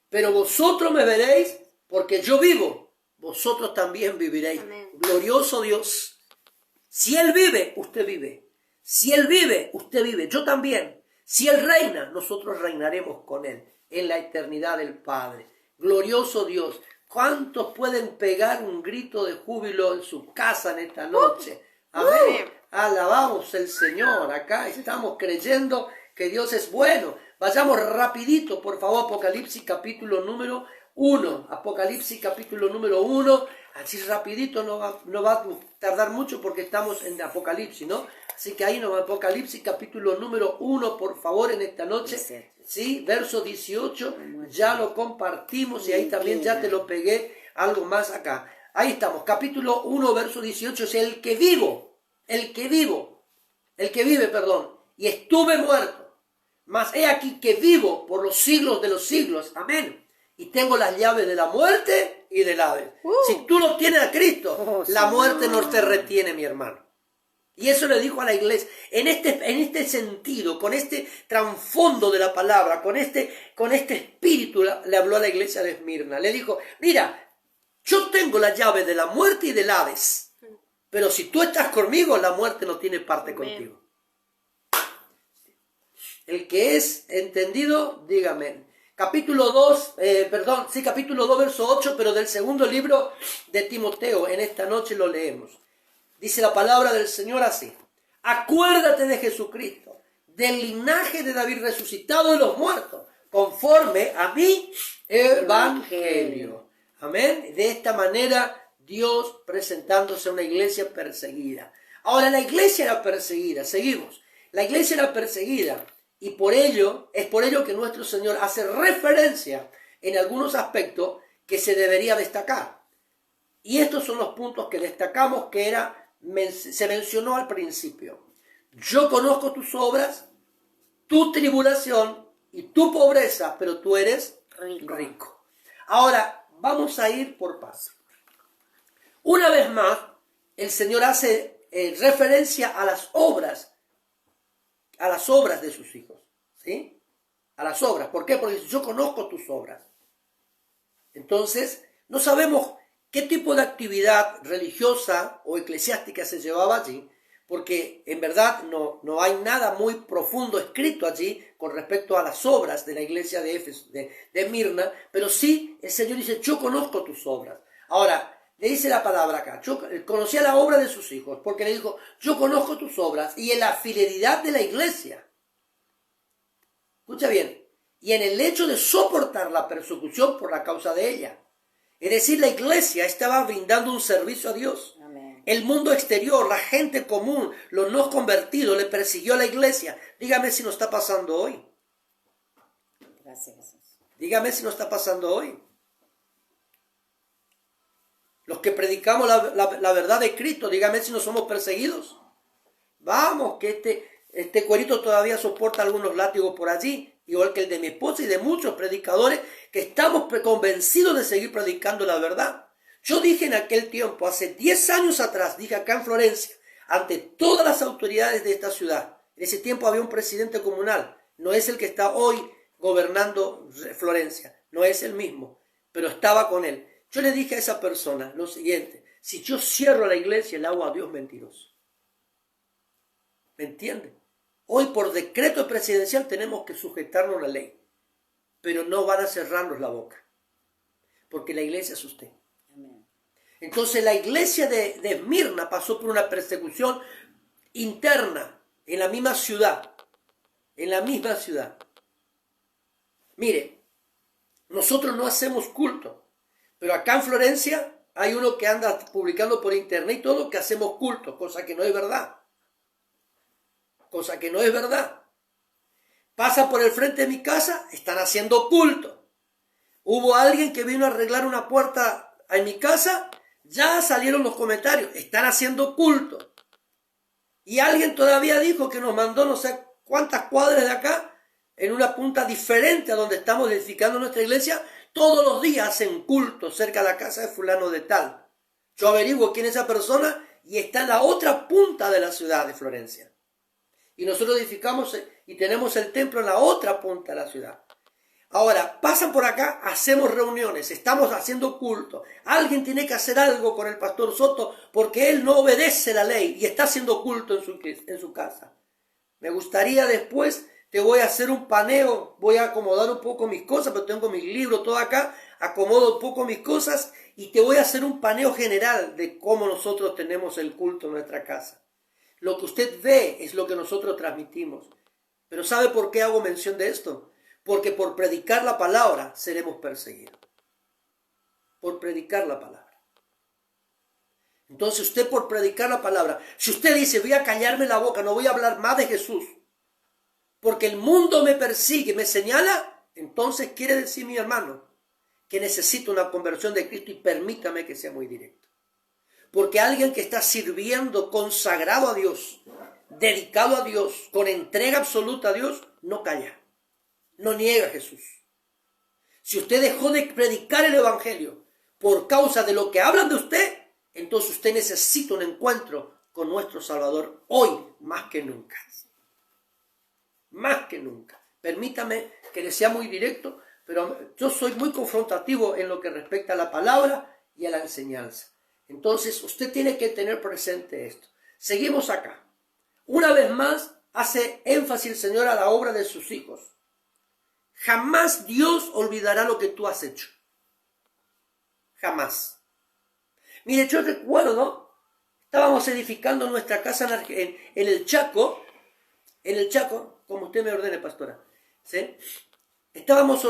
Pero vosotros me veréis porque yo vivo, vosotros también viviréis. Amén. Glorioso Dios. Si Él vive, usted vive. Si Él vive, usted vive. Yo también. Si Él reina, nosotros reinaremos con Él en la eternidad del Padre. Glorioso Dios. ¿Cuántos pueden pegar un grito de júbilo en su casa en esta noche? Amén. Alabamos el Señor. Acá estamos creyendo que Dios es bueno. Vayamos rapidito, por favor, Apocalipsis capítulo número 1. Apocalipsis capítulo número 1. Así rapidito, no va a tardar mucho porque estamos en Apocalipsis, ¿no? Así que ahí nos va Apocalipsis capítulo número 1, por favor, en esta noche. Sí, verso 18. Ya lo compartimos y ahí también ya te lo pegué algo más acá. Ahí estamos, capítulo 1, verso 18. Es el que vive, perdón, y estuve muerto. Mas he aquí que vivo por los siglos de los siglos. Amén. Y tengo las llaves de la muerte y del Hades. Si tú no tienes a Cristo, la muerte no te retiene, mi hermano. Y eso le dijo a la iglesia. En este sentido, con este trasfondo de la palabra, con este espíritu, le habló a la iglesia de Esmirna. Le dijo, mira, yo tengo la llave de la muerte y del Hades. Pero si tú estás conmigo, la muerte no tiene parte contigo. El que es entendido, dígame. Capítulo 2, capítulo 2, verso 8, pero del segundo libro de Timoteo, en esta noche lo leemos. Dice la palabra del Señor así. Acuérdate de Jesucristo, del linaje de David resucitado de los muertos, conforme a mi evangelio. Amén. De esta manera, Dios presentándose a una iglesia perseguida. Ahora, la iglesia era perseguida. Seguimos. La iglesia era perseguida. Y es por ello que nuestro Señor hace referencia en algunos aspectos que se debería destacar. Y estos son los puntos que destacamos que se mencionó al principio. Yo conozco tus obras, tu tribulación y tu pobreza, pero tú eres rico. Ahora, vamos a ir por paso. Una vez más, el Señor hace referencia a las obras de sus hijos, ¿sí? A las obras. ¿Por qué? Porque yo conozco tus obras. Entonces, no sabemos qué tipo de actividad religiosa o eclesiástica se llevaba allí, porque en verdad no hay nada muy profundo escrito allí con respecto a las obras de la iglesia de Esmirna, pero sí el Señor dice, yo conozco tus obras. Ahora, le dice la palabra acá, yo conocía la obra de sus hijos, porque le dijo, yo conozco tus obras y en la fidelidad de la iglesia. Escucha bien, y en el hecho de soportar la persecución por la causa de ella. Es decir, la iglesia estaba brindando un servicio a Dios. Amén. El mundo exterior, la gente común, los no convertidos, le persiguió a la iglesia. Dígame si no está pasando hoy. Gracias, Jesús. Dígame si no está pasando hoy. Los que predicamos la verdad de Cristo, dígame si no somos perseguidos. Vamos, que este cuerito todavía soporta algunos látigos por allí, igual que el de mi esposa y de muchos predicadores que estamos convencidos de seguir predicando la verdad. Yo dije en aquel tiempo, hace 10 años atrás, dije acá en Florencia, ante todas las autoridades de esta ciudad, en ese tiempo había un presidente comunal, no es el que está hoy gobernando Florencia, no es el mismo, pero estaba con él. Yo le dije a esa persona lo siguiente: si yo cierro la iglesia, le hago a Dios mentiroso. ¿Me entiende? Hoy por decreto presidencial tenemos que sujetarnos a la ley, pero no van a cerrarnos la boca, porque la iglesia es usted. Amén. Entonces la iglesia de Esmirna pasó por una persecución interna en la misma ciudad, Mire, nosotros no hacemos culto, pero acá en Florencia hay uno que anda publicando por internet y todo que hacemos culto, cosa que no es verdad. Pasa por el frente de mi casa, están haciendo culto. Hubo alguien que vino a arreglar una puerta en mi casa, ya salieron los comentarios, están haciendo culto. Y alguien todavía dijo que nos mandó no sé cuántas cuadras de acá, en una punta diferente a donde estamos edificando nuestra iglesia, todos los días hacen culto cerca de la casa de fulano de tal. Yo averiguo quién es esa persona y está en la otra punta de la ciudad de Florencia. Y nosotros edificamos y tenemos el templo en la otra punta de la ciudad. Ahora, pasan por acá, hacemos reuniones, estamos haciendo culto. Alguien tiene que hacer algo con el pastor Soto porque él no obedece la ley y está haciendo culto en su casa. Me gustaría después, te voy a hacer un paneo, voy a acomodar un poco mis cosas, pero tengo mis libros todo acá, acomodo un poco mis cosas y te voy a hacer un paneo general de cómo nosotros tenemos el culto en nuestra casa. Lo que usted ve es lo que nosotros transmitimos. Pero ¿sabe por qué hago mención de esto? Porque por predicar la palabra seremos perseguidos. Por predicar la palabra. Entonces usted por predicar la palabra, si usted dice voy a callarme la boca, no voy a hablar más de Jesús, porque el mundo me persigue, me señala, entonces quiere decir, mi hermano, que necesito una conversión de Cristo, y permítame que sea muy directo. Porque alguien que está sirviendo consagrado a Dios, dedicado a Dios, con entrega absoluta a Dios, no calla, no niega a Jesús. Si usted dejó de predicar el evangelio por causa de lo que hablan de usted, entonces usted necesita un encuentro con nuestro Salvador hoy más que nunca. Más que nunca. Permítame que le sea muy directo, pero yo soy muy confrontativo en lo que respecta a la palabra y a la enseñanza. Entonces usted tiene que tener presente esto. Seguimos acá. Una vez más hace énfasis el Señor a la obra de sus hijos. Jamás Dios olvidará lo que tú has hecho. Jamás. Mire, yo recuerdo, estábamos edificando nuestra casa en el Chaco, como usted me ordene, pastora, ¿sí? Estábamos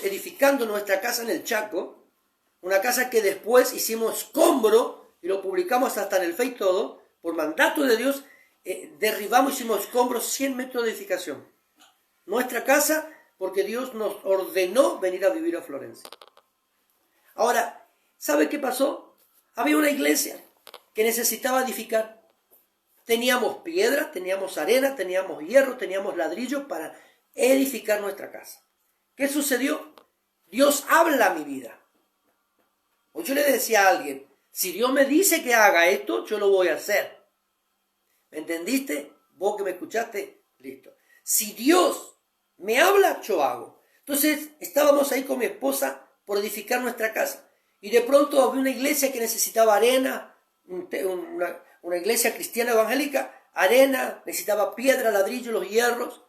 edificando nuestra casa en el Chaco, una casa que después hicimos escombro, y lo publicamos hasta en el Face todo, por mandato de Dios, derribamos, hicimos escombros 100 metros de edificación. Nuestra casa, porque Dios nos ordenó venir a vivir a Florencia. Ahora, ¿sabe qué pasó? Había una iglesia que necesitaba edificar. Teníamos piedra, teníamos arena, teníamos hierro, teníamos ladrillo para edificar nuestra casa. ¿Qué sucedió? Dios habla a mi vida. O yo le decía a alguien, si Dios me dice que haga esto, yo lo voy a hacer. ¿Me entendiste? Vos que me escuchaste, listo. Si Dios me habla, yo hago. Entonces estábamos ahí con mi esposa por edificar nuestra casa. Y de pronto había una iglesia que necesitaba arena, una iglesia cristiana evangélica, arena, necesitaba piedra, ladrillo, los hierros.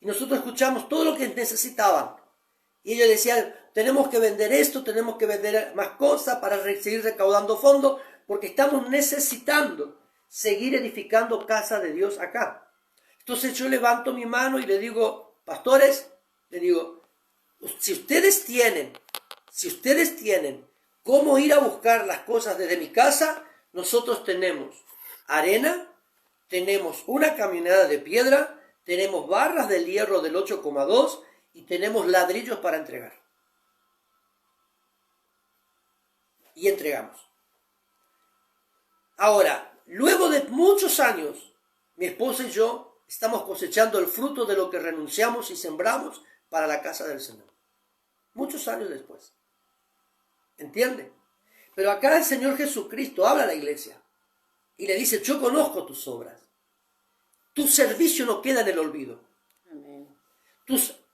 Y nosotros escuchamos todo lo que necesitaban. Y ellos decían, tenemos que vender esto, tenemos que vender más cosas para seguir recaudando fondos, porque estamos necesitando seguir edificando casa de Dios acá. Entonces yo levanto mi mano y le digo, pastores, le digo, si ustedes tienen cómo ir a buscar las cosas desde mi casa, nosotros tenemos arena, tenemos una camioneta de piedra, tenemos barras del hierro del 8,2 y tenemos ladrillos para entregar. Y entregamos. Ahora, luego de muchos años, mi esposa y yo estamos cosechando el fruto de lo que renunciamos y sembramos para la casa del Señor. Muchos años después. ¿Entiende? Pero acá el Señor Jesucristo habla a la iglesia y le dice, yo conozco tus obras. Tu servicio no queda en el olvido. Amén.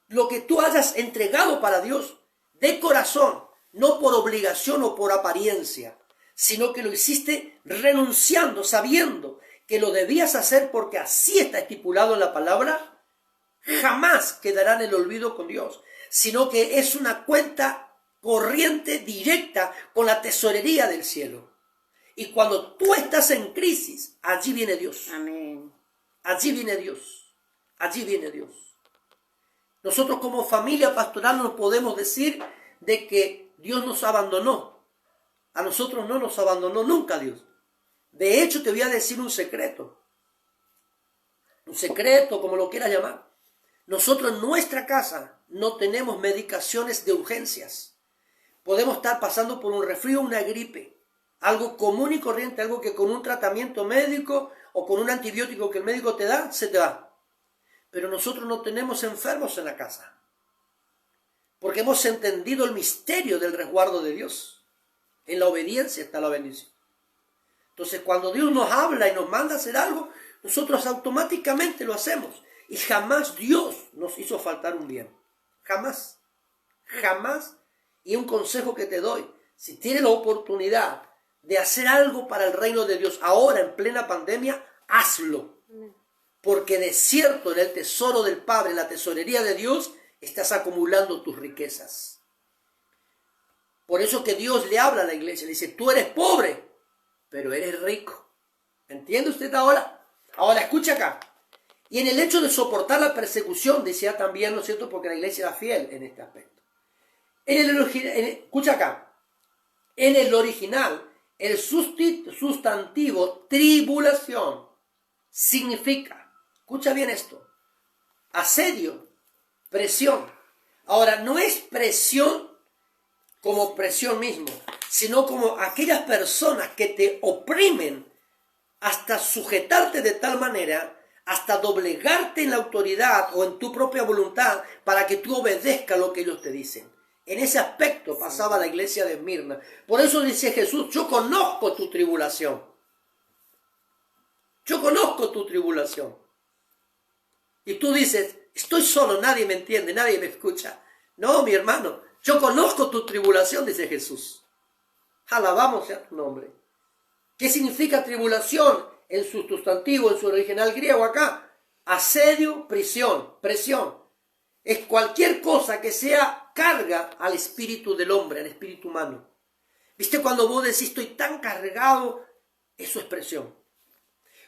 Lo que tú hayas entregado para Dios de corazón, no por obligación o por apariencia, sino que lo hiciste renunciando, sabiendo que lo debías hacer porque así está estipulado en la palabra, jamás quedará en el olvido con Dios, sino que es una cuenta corriente directa con la tesorería del cielo. Y cuando tú estás en crisis, allí viene Dios. Amén. Allí viene Dios. Allí viene Dios. Nosotros como familia pastoral no podemos decir de que Dios nos abandonó. A nosotros no nos abandonó nunca Dios. De hecho, te voy a decir un secreto. Un secreto, como lo quieras llamar. Nosotros en nuestra casa no tenemos medicaciones de urgencias. Podemos estar pasando por un resfrío o una gripe. Algo común y corriente, algo que con un tratamiento médico o con un antibiótico que el médico te da, se te va. Pero nosotros no tenemos enfermos en la casa. Porque hemos entendido el misterio del resguardo de Dios. En la obediencia está la bendición. Entonces, cuando Dios nos habla y nos manda a hacer algo, nosotros automáticamente lo hacemos. Y jamás Dios nos hizo faltar un bien. Jamás. Jamás. Y un consejo que te doy. Si tienes la oportunidad de hacer algo para el reino de Dios ahora en plena pandemia, hazlo. Porque de cierto en el tesoro del Padre, en la tesorería de Dios, estás acumulando tus riquezas. Por eso que Dios le habla a la iglesia, le dice, tú eres pobre, pero eres rico. ¿Entiende usted ahora? Ahora escucha acá. Y en el hecho de soportar la persecución, decía también, ¿no es cierto? Porque la iglesia era fiel en este aspecto. Escucha acá. En el original, el sustantivo tribulación significa, escucha bien esto, asedio, presión. Ahora, no es presión como presión mismo, sino como aquellas personas que te oprimen hasta sujetarte de tal manera, hasta doblegarte en la autoridad o en tu propia voluntad para que tú obedezcas lo que ellos te dicen. En ese aspecto pasaba la iglesia de Esmirna. Por eso dice Jesús, yo conozco tu tribulación. Yo conozco tu tribulación. Y tú dices, estoy solo, nadie me entiende, nadie me escucha. No, mi hermano, yo conozco tu tribulación, dice Jesús. Alabamos a tu nombre. ¿Qué significa tribulación? En su sustantivo, en su original griego acá. Asedio, presión. Es cualquier cosa que sea carga al espíritu del hombre, al espíritu humano. ¿Viste cuando vos decís estoy tan cargado? Eso es presión.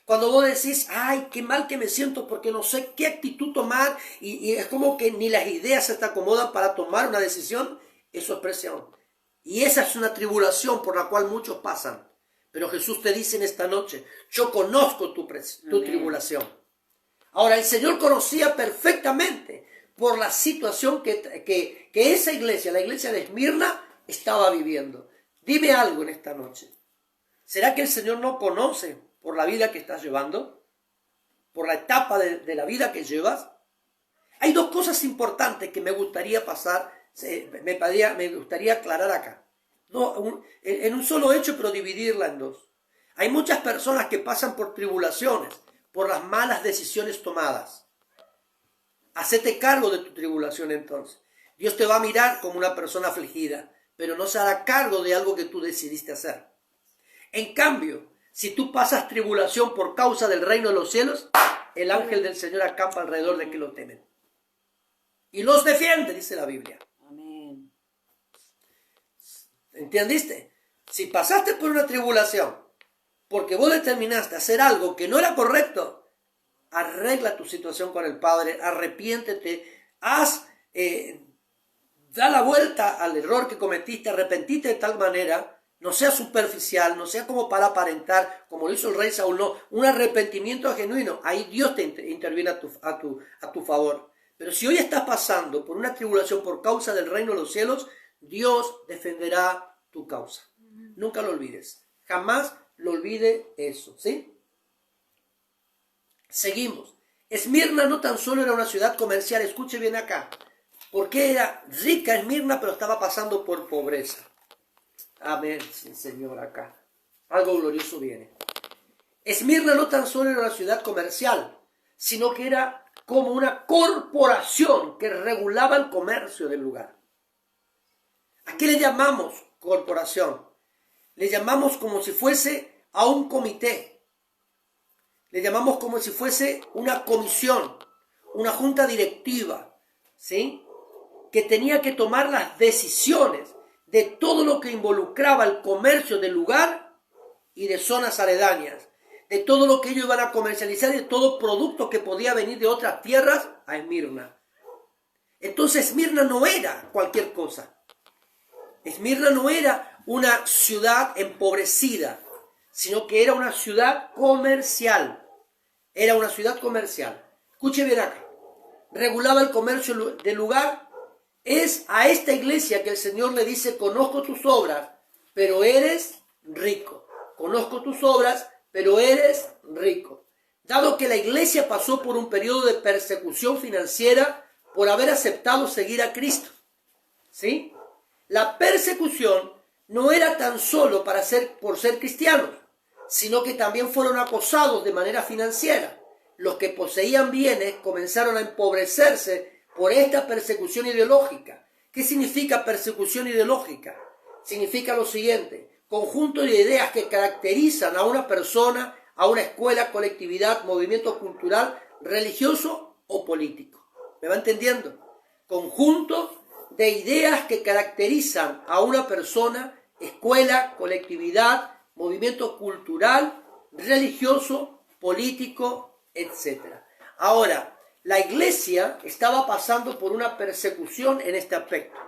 Cuando vos decís, ay, qué mal que me siento porque no sé qué actitud tomar y es como que ni las ideas se te acomodan para tomar una decisión, eso es presión. Y esa es una tribulación por la cual muchos pasan. Pero Jesús te dice en esta noche, yo conozco tu tribulación. Ahora, el Señor conocía perfectamente por la situación que esa iglesia, la iglesia de Esmirna, estaba viviendo. Dime algo en esta noche. ¿Será que el Señor no conoce por la vida que estás llevando? ¿Por la etapa de la vida que llevas? Hay dos cosas importantes que me gustaría me gustaría aclarar acá. No, en un solo hecho, pero dividirla en dos. Hay muchas personas que pasan por tribulaciones, por las malas decisiones tomadas. Hacete cargo de tu tribulación entonces. Dios te va a mirar como una persona afligida, pero no se hará cargo de algo que tú decidiste hacer. En cambio, si tú pasas tribulación por causa del reino de los cielos, el ángel del Señor acampa alrededor de que lo temen. Y los defiende, dice la Biblia. Amén. ¿Entendiste? Si pasaste por una tribulación porque vos determinaste hacer algo que no era correcto, arregla tu situación con el Padre, arrepiéntete, da la vuelta al error que cometiste, arrepentite de tal manera, no sea superficial, no sea como para aparentar, como lo hizo el rey Saúl, no, un arrepentimiento genuino, ahí Dios te interviene a tu favor. Pero si hoy estás pasando por una tribulación por causa del reino de los cielos, Dios defenderá tu causa. Nunca lo olvides. Jamás lo olvide eso, ¿sí? Seguimos. Esmirna no tan solo era una ciudad comercial, escuche bien acá, porque era rica Esmirna, pero estaba pasando por pobreza. Amén, sí, Señor, acá. Algo glorioso viene. Esmirna no tan solo era una ciudad comercial, sino que era como una corporación que regulaba el comercio del lugar. ¿A qué le llamamos corporación? Le llamamos como si fuese a un comité. Le llamamos como si fuese una comisión, una junta directiva, ¿sí? Que tenía que tomar las decisiones de todo lo que involucraba el comercio del lugar y de zonas aledañas, de todo lo que ellos iban a comercializar y de todo producto que podía venir de otras tierras a Esmirna. Entonces Esmirna no era cualquier cosa. Esmirna no era una ciudad empobrecida, sino que era una ciudad comercial. Era una ciudad comercial. Escuche bien acá. Regulaba el comercio del lugar. Es a esta iglesia que el Señor le dice: conozco tus obras, pero eres rico. Conozco tus obras, pero eres rico. Dado que la iglesia pasó por un periodo de persecución financiera por haber aceptado seguir a Cristo, ¿sí? La persecución no era tan solo por ser cristianos, sino que también fueron acosados de manera financiera. Los que poseían bienes comenzaron a empobrecerse por esta persecución ideológica. ¿Qué significa persecución ideológica? Significa lo siguiente: conjunto de ideas que caracterizan a una persona, a una escuela, colectividad, movimiento cultural, religioso o político. ¿Me va entendiendo? Conjunto de ideas que caracterizan a una persona, escuela, colectividad, movimiento cultural, religioso, político, etc. Ahora, la iglesia estaba pasando por una persecución en este aspecto.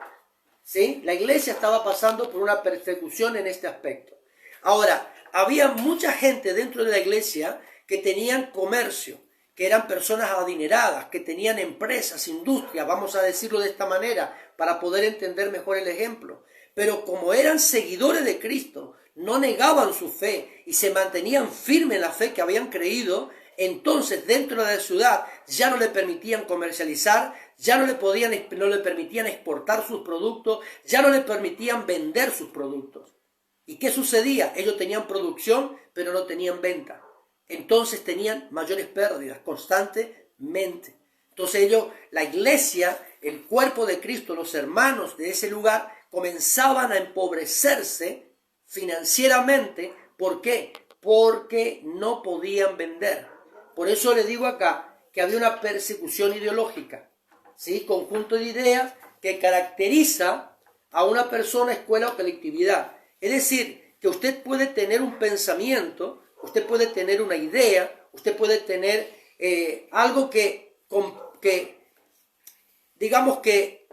¿Sí? La iglesia estaba pasando por una persecución en este aspecto. Ahora, había mucha gente dentro de la iglesia que tenían comercio, que eran personas adineradas, que tenían empresas, industrias, vamos a decirlo de esta manera, para poder entender mejor el ejemplo. Pero como eran seguidores de Cristo, no negaban su fe y se mantenían firmes en la fe que habían creído, entonces dentro de la ciudad ya no le permitían comercializar, ya no le permitían exportar sus productos, ya no le permitían vender sus productos. ¿Y qué sucedía? Ellos tenían producción, pero no tenían venta. Entonces tenían mayores pérdidas constantemente. Entonces la iglesia, el cuerpo de Cristo, los hermanos de ese lugar, comenzaban a empobrecerse financieramente. ¿Por qué? Porque no podían vender. Por eso le digo acá que había una persecución ideológica, ¿sí? Conjunto de ideas que caracteriza a una persona, escuela o colectividad. Es decir, que usted puede tener un pensamiento, usted puede tener una idea, usted puede tener algo que digamos que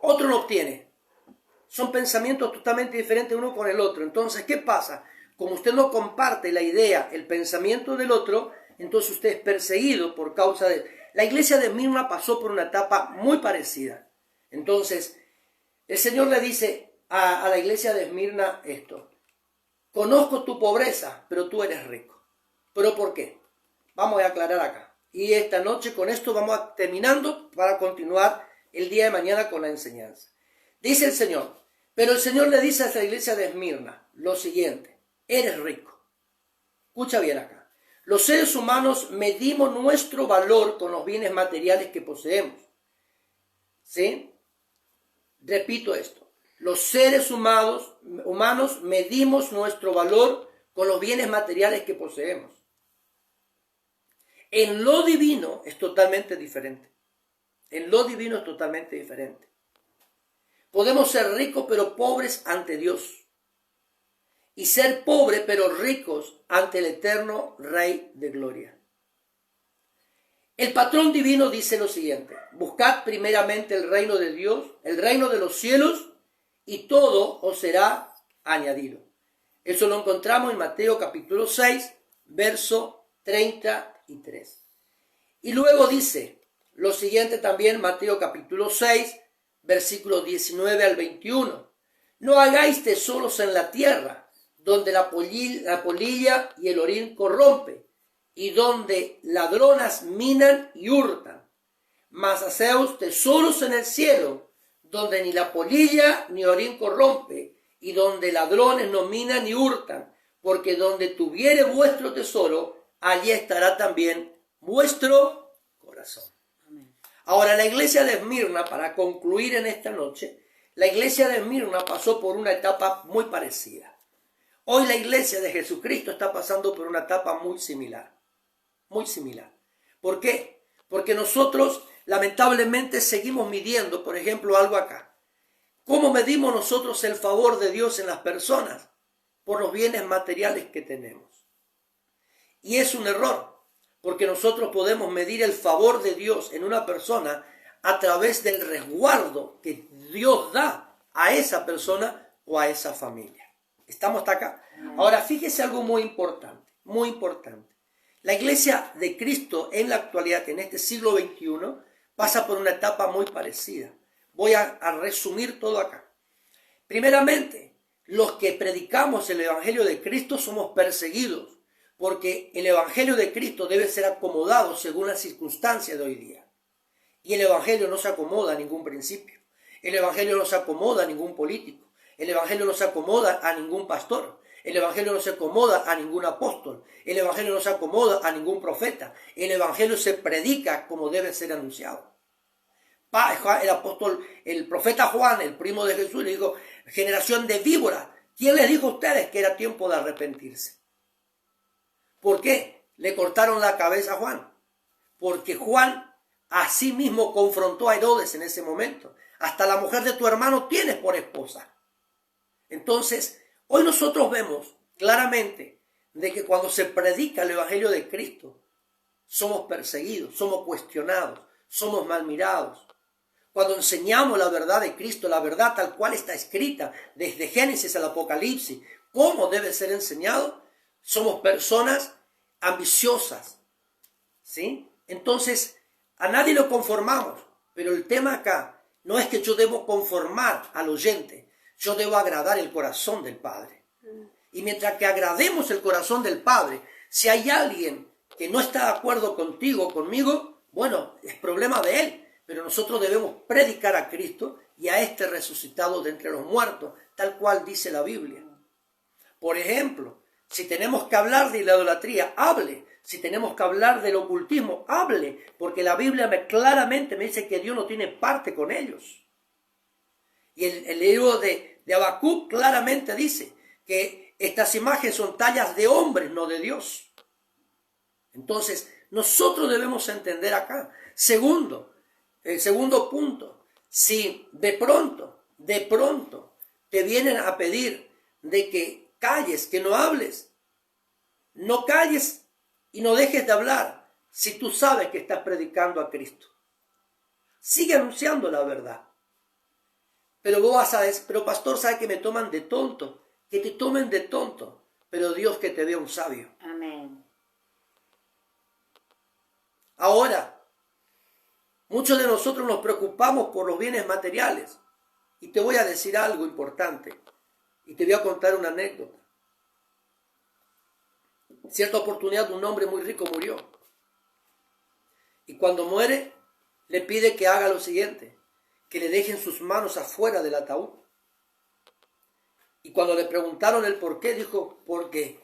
otro no obtiene. Son pensamientos totalmente diferentes uno con el otro. Entonces, ¿qué pasa? Como usted no comparte la idea, el pensamiento del otro, entonces usted es perseguido por causa de... La iglesia de Esmirna pasó por una etapa muy parecida. Entonces, el Señor le dice a la iglesia de Esmirna esto: conozco tu pobreza, pero tú eres rico. ¿Pero por qué? Vamos a aclarar acá. Y esta noche con esto vamos terminando para continuar el día de mañana con la enseñanza. Dice el Señor, pero el Señor le dice a esta iglesia de Esmirna lo siguiente: eres rico. Escucha bien acá. Los seres humanos medimos nuestro valor con los bienes materiales que poseemos. ¿Sí? Repito esto. Los seres humanos medimos nuestro valor con los bienes materiales que poseemos. En lo divino es totalmente diferente. En lo divino es totalmente diferente. Podemos ser ricos pero pobres ante Dios. Y ser pobres pero ricos ante el eterno Rey de Gloria. El patrón divino dice lo siguiente: buscad primeramente el reino de Dios, el reino de los cielos, y todo os será añadido. Eso lo encontramos en Mateo capítulo 6, verso 33. Y luego dice lo siguiente también, Mateo capítulo 6, versículos 19 al 21. No hagáis tesoros en la tierra, donde la polilla y el orín corrompe, y donde ladronas minan y hurtan. Mas haceos tesoros en el cielo, donde ni la polilla ni orín corrompe, y donde ladrones no minan ni hurtan, porque donde tuviere vuestro tesoro, allí estará también vuestro corazón. Amén. Ahora, la iglesia de Esmirna, para concluir en esta noche, la iglesia de Esmirna pasó por una etapa muy parecida. Hoy la iglesia de Jesucristo está pasando por una etapa muy similar. Muy similar. ¿Por qué? Porque nosotros lamentablemente seguimos midiendo, por ejemplo, algo acá. ¿Cómo medimos nosotros el favor de Dios en las personas? Por los bienes materiales que tenemos. Y es un error, porque nosotros podemos medir el favor de Dios en una persona a través del resguardo que Dios da a esa persona o a esa familia. ¿Estamos hasta acá? Ahora, fíjese algo muy importante, muy importante. La iglesia de Cristo en la actualidad, en este siglo XXI, pasa por una etapa muy parecida. Voy a resumir todo acá. Primeramente, los que predicamos el Evangelio de Cristo somos perseguidos, porque el Evangelio de Cristo debe ser acomodado según las circunstancias de hoy día. Y el Evangelio no se acomoda a ningún principio. El Evangelio no se acomoda a ningún político. El Evangelio no se acomoda a ningún pastor. El Evangelio no se acomoda a ningún apóstol. El Evangelio no se acomoda a ningún profeta. El Evangelio se predica como debe ser anunciado. El profeta Juan, el primo de Jesús, le dijo: generación de víboras, ¿quién les dijo a ustedes que era tiempo de arrepentirse? ¿Por qué le cortaron la cabeza a Juan? Porque Juan así mismo confrontó a Herodes en ese momento. Hasta la mujer de tu hermano tienes por esposa. Entonces, hoy nosotros vemos claramente de que cuando se predica el Evangelio de Cristo, somos perseguidos, somos cuestionados, somos mal mirados. Cuando enseñamos la verdad de Cristo, la verdad tal cual está escrita desde Génesis al Apocalipsis, cómo debe ser enseñado, somos personas ambiciosas, ¿sí? Entonces, a nadie lo conformamos, pero el tema acá no es que yo debo conformar al oyente, yo debo agradar el corazón del Padre. Y mientras que agrademos el corazón del Padre, si hay alguien que no está de acuerdo contigo o conmigo, bueno, es problema de él, pero nosotros debemos predicar a Cristo y a este resucitado de entre los muertos, tal cual dice la Biblia. Por ejemplo, si tenemos que hablar de la idolatría, hable. Si tenemos que hablar del ocultismo, hable, porque la Biblia claramente me dice que Dios no tiene parte con ellos. Y el libro de Habacuc claramente dice que estas imágenes son tallas de hombres, no de Dios. Entonces, nosotros debemos entender acá. El segundo punto, si de pronto te vienen a pedir de que calles, que no hables, no calles y no dejes de hablar si tú sabes que estás predicando a Cristo. Sigue anunciando la verdad. Pero vos vas a decir: pero pastor, ¿sabe que me toman de tonto? Que te tomen de tonto, pero Dios que te vea un sabio. Amén. Ahora, muchos de nosotros nos preocupamos por los bienes materiales. Y te voy a decir algo importante. Y te voy a contar una anécdota. Cierta oportunidad un hombre muy rico murió. Y cuando muere, le pide que haga lo siguiente: que le dejen sus manos afuera del ataúd. Y cuando le preguntaron el por qué, dijo: porque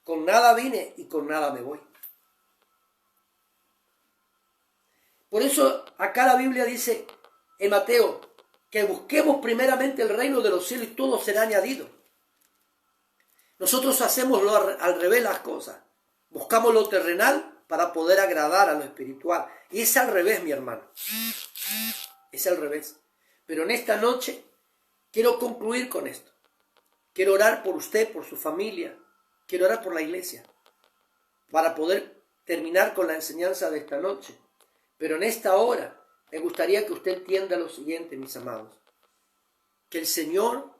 con nada vine y con nada me voy. Por eso acá la Biblia dice en Mateo que busquemos primeramente el reino de los cielos y todo será añadido. Nosotros hacemos al revés las cosas. Buscamos lo terrenal para poder agradar a lo espiritual. Y es al revés, mi hermano. Es al revés. Pero en esta noche quiero concluir con esto. Quiero orar por usted, por su familia. Quiero orar por la iglesia. Para poder terminar con la enseñanza de esta noche. Pero en esta hora me gustaría que usted entienda lo siguiente, mis amados. Que el Señor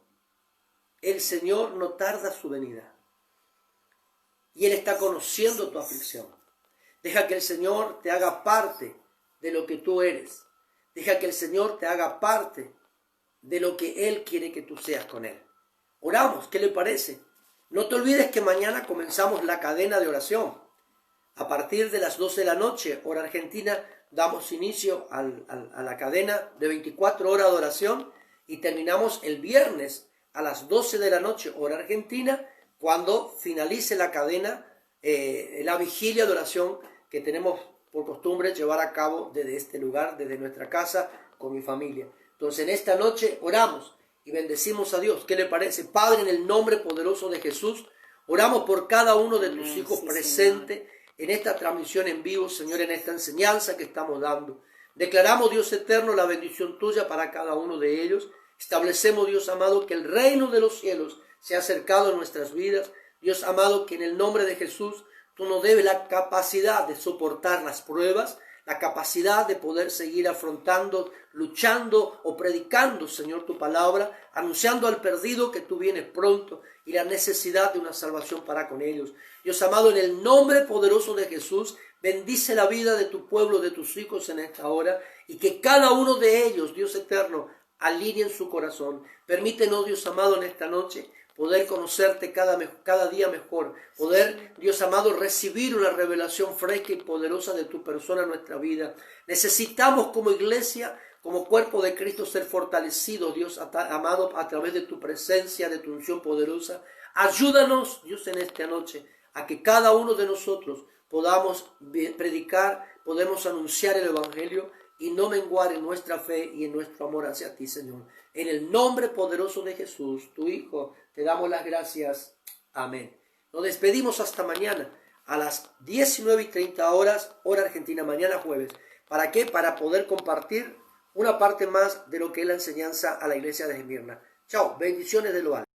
no tarda su venida. Y Él está conociendo tu aflicción. Deja que el Señor te haga parte de lo que tú eres. Deja que el Señor te haga parte de lo que Él quiere que tú seas con Él. Oramos, ¿qué le parece? No te olvides que mañana comenzamos la cadena de oración. A partir de las 12 de la noche, hora argentina, damos inicio a la cadena de 24 horas de oración y terminamos el viernes a las 12 de la noche, hora argentina, cuando finalice la cadena, la vigilia de oración que tenemos por costumbre llevar a cabo desde este lugar, desde nuestra casa, con mi familia. Entonces en esta noche oramos y bendecimos a Dios. ¿Qué le parece? Padre, en el nombre poderoso de Jesús, oramos por cada uno de tus hijos presentes en esta transmisión en vivo, Señor, en esta enseñanza que estamos dando. Declaramos, Dios eterno, la bendición tuya para cada uno de ellos. Establecemos, Dios amado, que el reino de los cielos se ha acercado a nuestras vidas. Dios amado, que en el nombre de Jesús tú nos debes la capacidad de soportar las pruebas, la capacidad de poder seguir afrontando, luchando o predicando, Señor, tu palabra, anunciando al perdido que tú vienes pronto y la necesidad de una salvación para con ellos. Dios amado, en el nombre poderoso de Jesús, bendice la vida de tu pueblo, de tus hijos en esta hora, y que cada uno de ellos, Dios eterno, alineen su corazón. Permítenos, Dios amado, en esta noche poder conocerte cada día mejor, poder, Dios amado, recibir una revelación fresca y poderosa de tu persona en nuestra vida. Necesitamos como iglesia, como cuerpo de Cristo, ser fortalecidos, Dios amado, a través de tu presencia, de tu unción poderosa. Ayúdanos, Dios, en esta noche, a que cada uno de nosotros podamos predicar, podemos anunciar el Evangelio y no menguar en nuestra fe y en nuestro amor hacia ti, Señor. En el nombre poderoso de Jesús, tu Hijo, te damos las gracias. Amén. Nos despedimos hasta mañana a las 19:30 horas, hora argentina, mañana jueves. ¿Para qué? Para poder compartir una parte más de lo que es la enseñanza a la iglesia de Esmirna. Chao, bendiciones de lo alto.